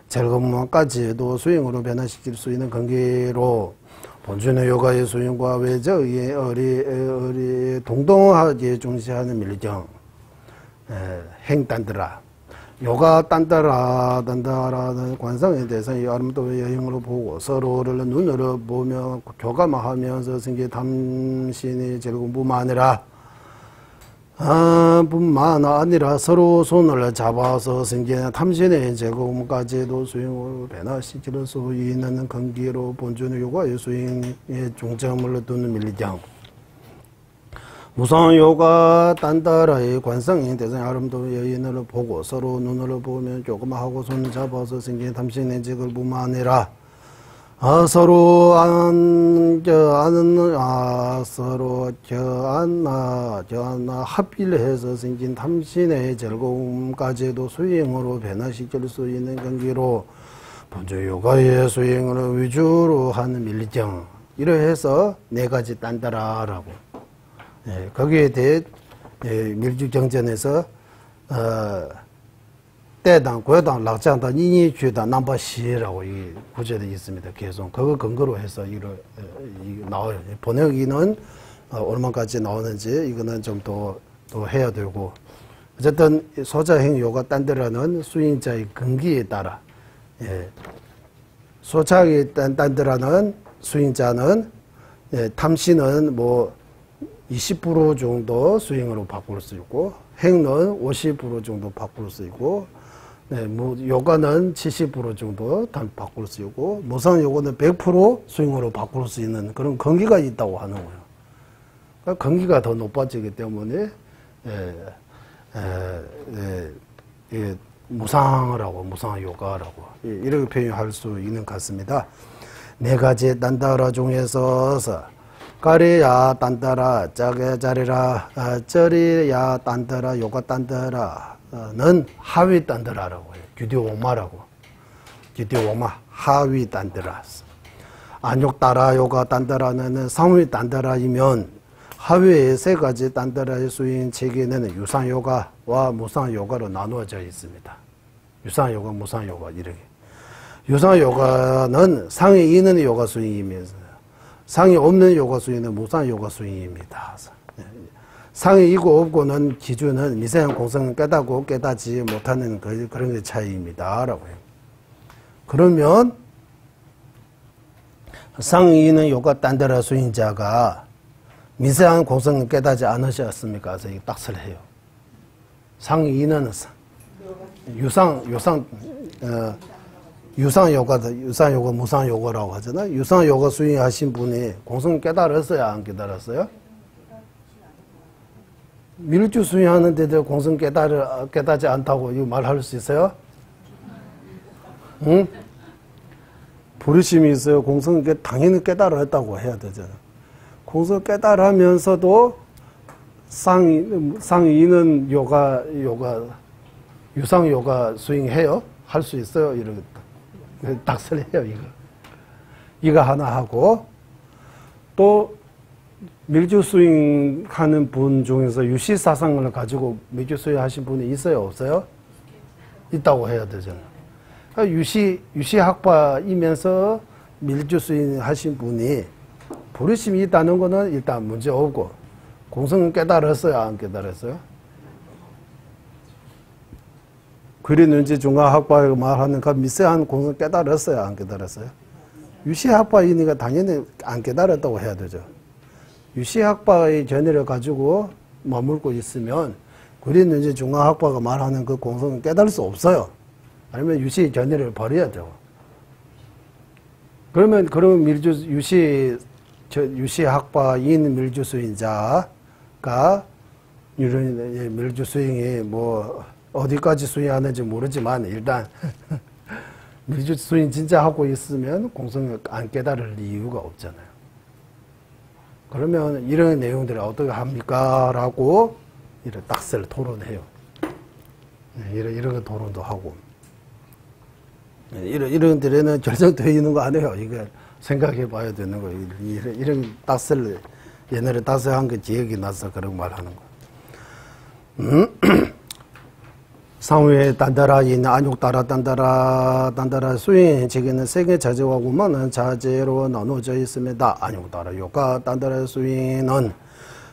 즐거움까지도 수행으로 변화시킬 수 있는 관계로 본준의 요가의 수행과 외적의 어리 동동하게 중시하는 밀경 행 딴따라. 요가 딴따라는 관상의 대상이 아름다운 여행으로 보고 서로를 눈으로 보며 교감하면서 생긴 담신의 즐거움뿐만 아니라 서로 손을 잡아서 생기는 탐신의 즐거움까지도 수행으로 변화시킬 수 있는 근기로 본尊의 요가의 수행에 중점을 두는 밀경. 무상 요가 딴따라의 관상인 대상의 아름다운 여인을 보고 서로 눈으로 보면 조그마하고 손을 잡아서 생긴 탐신의 즐거움뿐만 아니라 서로 합의를 해서 생긴 탐신의 즐거움까지도 수행으로 변화시킬 수 있는 경기로 본주 요가의 수행을 위주로 하는 밀정. 이래 해서 네 가지 딴따라라고 거기에 대해 밀주정전에서 때당, 고여당, 락장당, 인이주당, 남바시라고 이 구절이 있습니다. 계속 그거 근거로 해서 이거 나와요. 번역기는 얼마까지 나오는지 이거는 좀 더 해야 되고, 어쨌든 소자행 요가 딴데라는 수인자의 근기에 따라, 소자의 딴데라는 수인자는 탐시는 뭐 20% 정도 수행으로 바꿀 수 있고, 행은 50% 정도 바꿀 수 있고, 뭐 요가는 70% 정도 바꿀 수 있고, 무상 요가는 100% 수행으로 바꿀 수 있는 그런 근기가 있다고 하는 거예요. 그러니까 근기가 더 높아지기 때문에 무상하라고, 무상 요가라고 이렇게 표현할 수 있는 것 같습니다. 네 가지 단다라 중에서 까리야 단다라, 짜게 자리라, 쩌리야 단다라, 요가 단다라는 하위 단다라라고 해요. 규디오마라고. 규디오마, 하위 단다라. 안욕따라, 요가 단다라는 상위 단다라이면 하위의 세 가지 단다라의 수인 체계는 유상요가와 무상요가로 나누어져 있습니다. 유상요가, 무상요가 이렇게. 유상요가는 상이 있는 요가 수인이면서 상이 없는 요가 수인은 무상 요가 수인입니다. 상이 있고 없고는 기준은 미세한 공성을 깨닫고 깨닫지 못하는 그런 게 차이입니다. 라고 해요. 그러면 상이 있는 요가 단다라 수인자가 미세한 공성을 깨닫지 않으셨습니까? 그래서 딱설 해요. 상이 있는 유상요가, 무상요가라고 하잖아요. 유상요가 수행하신 분이 공성 깨달았어요? 안 깨달았어요? 밀주 수행하는데도 공성 깨닫지 않다고 이거 말할 수 있어요? 응? 부르심이 있어요. 공성 당연히 깨달았다고 해야 되잖아요. 공성 깨달으면서도 상이는 유상요가 수행해요? 할 수 있어요? 이러겠다. 닥설해요, 이거 하나 하고, 또 밀주 수행하는 분 중에서 유시사상을 가지고 밀주 수행하신 분이 있어요, 없어요? 있다고 해야 되잖아요. 그러니까 유시학파이면서 밀주 수행하신 분이 부르심이 있다는 거는 일단 문제 없고, 공성은 깨달았어요, 안 깨달았어요? 그리는지 중화학파가 말하는 그 미세한 공성 깨달았어요? 안 깨달았어요? 유시학파이니까 당연히 안 깨달았다고 해야 되죠. 유시학파의 견해를 가지고 머물고 있으면 그리는지 중화학파가 말하는 그 공성은 깨달을 수 없어요. 아니면 유시 견해를 버려야 돼요. 그러면 유시학파인 밀주수인자가 밀주수행이 뭐 어디까지 수행하는지 모르지만 일단 밀주 수행 진짜 하고 있으면 공성을 안 깨달을 이유가 없잖아요. 그러면 이런 내용들을 어떻게 합니까? 라고 이런 딱설 토론해요. 이런 토론도 하고. 이런 데에는 결정되어 있는 거 아니에요. 이거 생각해 봐야 되는 거예요. 이런 딱설, 옛날에 딱설한 거 기억이 나서 그런 말 하는 거. 상위에 단다라인 안욕따라 단다라 수행 체계는 세계 자제와 구만한 자제로 나누어져 있습니다. 안욕따라 요가 단다라 수행은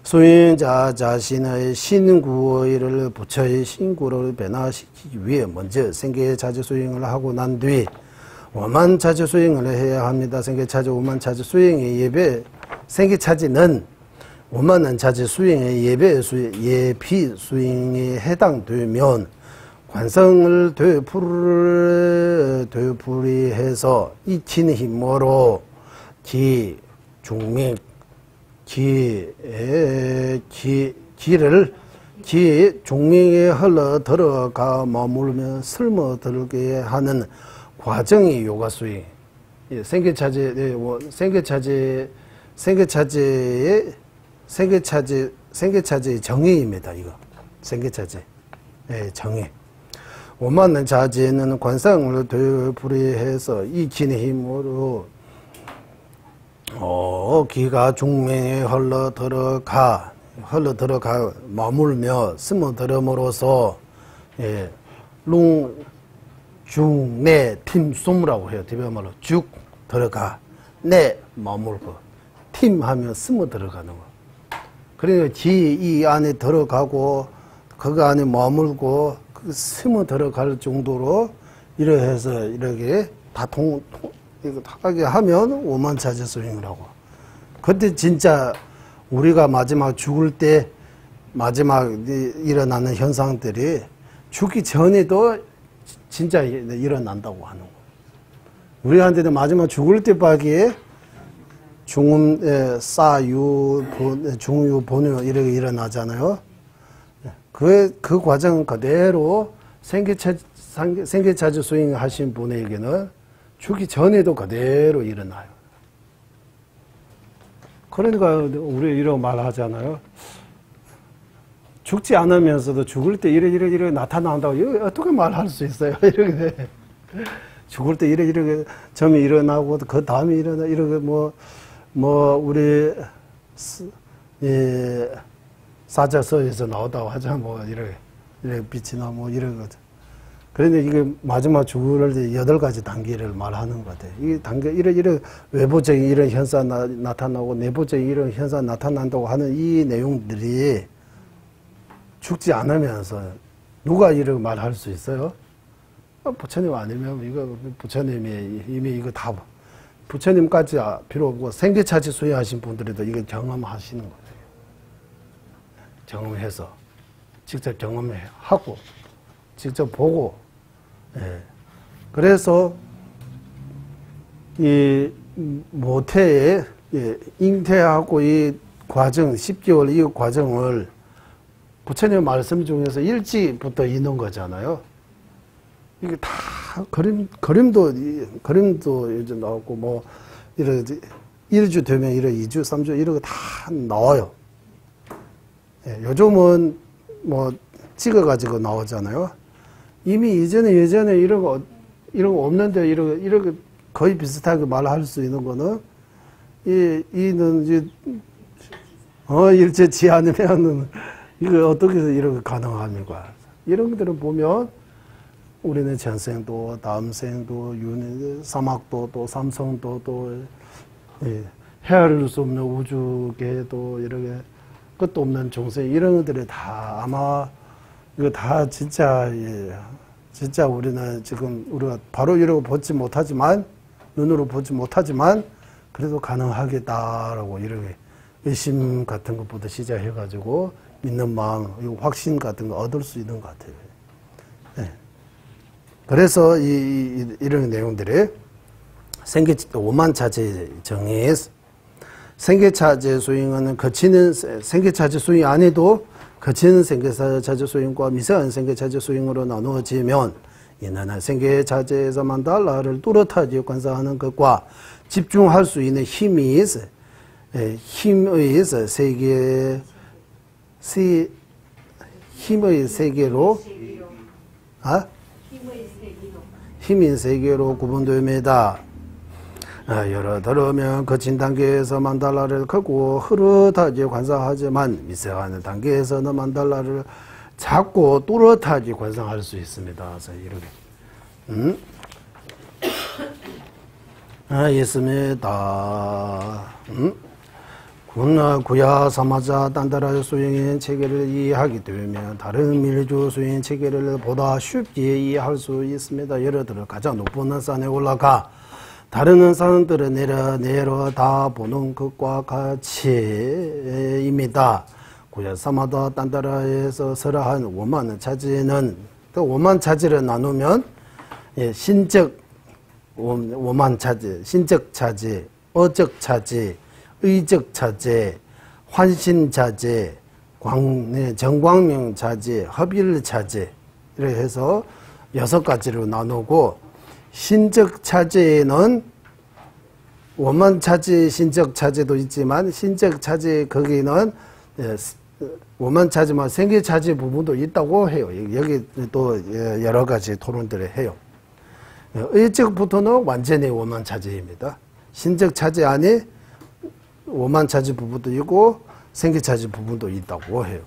수행자 자신의 신구를 부처의 신구를 변화시키기 위해 먼저 생계 자제 수행을 하고 난 뒤 오만 자제 수행을 해야 합니다. 생계 자제 오만 자제 수행의 예배 생계 차지는 오만한 자제 수행의 예비 수행에 해당되면 관성을 되풀이해서 익힌 힘으로 종명에 흘러 들어가 머물며 슬며들게 하는 과정이 요가 수행. 생계차제의 정의입니다. 이거 생계차제 정의. 오만한 자제는 관성을 되풀이해서 익힌 힘으로 기가 중명에 흘러 들어가 흘러 들어가 머물며 스며들음으로써 예, 룽, 중, 내, 팀, 쏨이라고 해요. 디베말로 쭉 들어가, 내 머물고, 팀 하면 스며들어가는 거. 그러니까 이 안에 들어가고 그 안에 머물고 스며들어갈 정도로 이래해서 이렇게 다 이거 하게 하면 오만차제 스윙이라고. 그때 진짜 우리가 마지막 죽을 때 마지막 일어나는 현상들이 죽기 전에도 진짜 일어난다고 하는 거. 우리한테도 마지막 죽을 때밖에 중음, 싸유, 중유, 본유 이렇게 일어나잖아요. 그 과정은 그대로 생계차지 스윙 하신 분에게는 죽기 전에도 그대로 일어나요. 그러니까 우리 이런 말 하잖아요. 죽지 않으면서도 죽을 때 이래 나타난다고 이거 어떻게 말할 수 있어요? 이렇게 죽을 때 이래 점이 일어나고 그 다음에 이렇게 우리 사자서에서 나오다고 하자 이렇게 빛이나 이런 거죠. 그런데 이게 마지막 죽을 때 8가지 단계를 말하는 것 같아요. 이 단계 이런 외부적인 이런 현상 나타나고 내부적인 이런 현상 나타난다고 하는 이 내용들이 죽지 않으면서 누가 이렇게 말할 수 있어요? 부처님 아니면 이거 부처님이 이미 이거 다 부처님까지 필요 없고 생계차지 수행하신 분들도 이거 경험하시는 거예요. 경험해서 직접 경험하고 직접 보고. 예. 그래서 이 모태에 잉태하고 이 과정 10개월 이 과정을 부처님 말씀 중에서 일지부터 있는 거잖아요. 이게 다 그림도 이제 나오고 이런 1주 되면 이런 2주, 3주 이런 거 다 나와요. 예, 요즘은 찍어가지고 나오잖아요. 이미 예전에 이런 거 없는데 이런 거 거의 비슷하게 말할 수 있는 거는 이는 이제 일제치 않으면은 이거 어떻게 해서 이런 거 가능합니까? 이런 것들을 보면 우리는 전생도, 다음 생도, 사막도, 또 삼성도, 또 헤아릴 수 없는 우주계도 이렇게 끝도 없는 중생 이런 것들이 다 아마 이거 다 진짜 진짜 우리는 지금 우리가 바로 이러고 보지 못하지만 눈으로 보지 못하지만 그래도 가능하겠다라고 이렇게 의심 같은 것부터 시작해가지고 믿는 마음, 확신 같은 거 얻을 수 있는 것 같아요. 네. 그래서 이런 내용들이 오만차제 정의에 생계차제 수행은 거치는 생계차제 수행 안에도 거치는 생계차제 수행과 미세한 생계차제 수행으로 나누어지면 이는 생계차제에서만 달라를 뚜렷하게 관사하는 것과 집중할 수 있는 힘의 세계로 힘의 세계로 구분됩니다. 여러 들으면 거친 단계에서 만달라를 크고 흐릿하게 관상하지만 미세한 단계에서는 만달라를 작고 뚜렷하게 관상할 수 있습니다. 그래서 이렇게 있습니다. 구야 사마자 단다라 수행의 체계를 이해하게 되면 다른 밀주 수행 체계를 보다 쉽게 이해할 수 있습니다. 예를 들어 가장 높은 산에 올라가 다른 산들을 내려 다 보는 것과 같이입니다. 구야 사마다 단다라에서 설한 오만 차지는 또 오만 차지를 나누면 신적 오만 차지, 신적 차지, 어적 차지, 의적 차지, 환신 차지, 정광명 차지, hợp일 차지 이렇게 해서 6가지로 나누고 신적 차지에는 오만 차지, 신적 차지도 있지만 신적 차지 거기는 오만 차지만 생계 차지 부분도 있다고 해요. 여기 또 여러 가지 토론들을 해요. 의적부터는 완전히 오만 차지입니다. 신적 차지 안에 오만 차지 부분도 있고 생기차지 부분도 있다고 해요.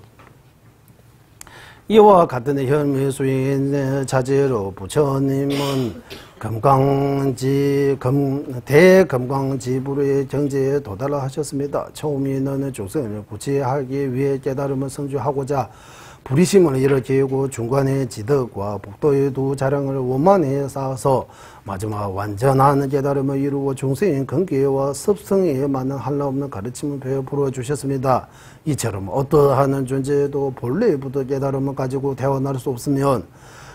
이와 같은 혐의 수행 자제로 부처님은 대금강지불의 정제에 도달하셨습니다. 처음에는 중생을 구제하기 위해 깨달음을 성취하고자 불의심을 일으키고 중간에 지덕과 복도의 두 자랑을 원만히 쌓아서 마지막 완전한 깨달음을 이루어 중생의 근기와 습성에 맞는 한량없는 가르침을 베풀어 주셨습니다. 이처럼 어떠한 존재도 본래부터 깨달음을 가지고 태어날 수 없으면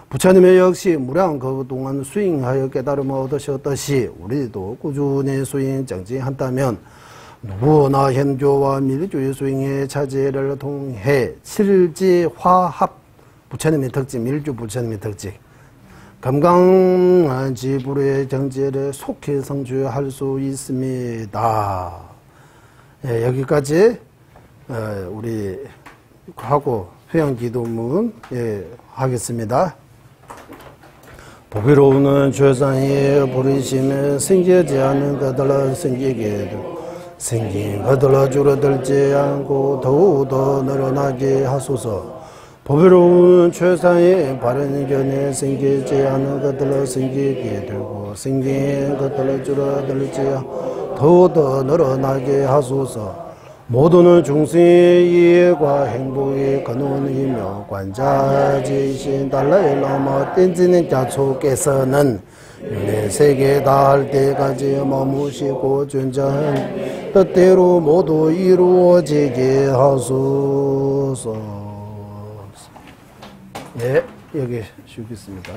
부처님의 역시 무량 그동안 수행하여 깨달음을 얻으셨듯이 우리도 꾸준히 수행 정진한다면 누구나 현조와 밀주의 수행의 차제를 통해 칠지화합 부처님의 특징, 밀주 부처님의 특징 금강지불의 정제를 속히 성취할 수 있습니다. 예, 여기까지 우리 하고 회원기도문 하겠습니다. 보기로우는 죄상의 부르심에 생기지 않는 것들을 생기게 되고 생긴 것들을 줄어들지 않고 더욱더 늘어나게 하소서. 보배로운 최상의 바른 견해 생기지 않은 것들을 생기게 되고 생긴 것들을 줄어들지 않고 더욱더 늘어나게 하소서. 모두는 중생의 이해과 행복의 근원이며 관자지신 달라의 라마 땡지는 자초께서는 윤회 세계 닿을 때까지 머무시고 존재한 뜻대로 모두 이루어지게 하소서. 네, 여기 쉬겠습니다.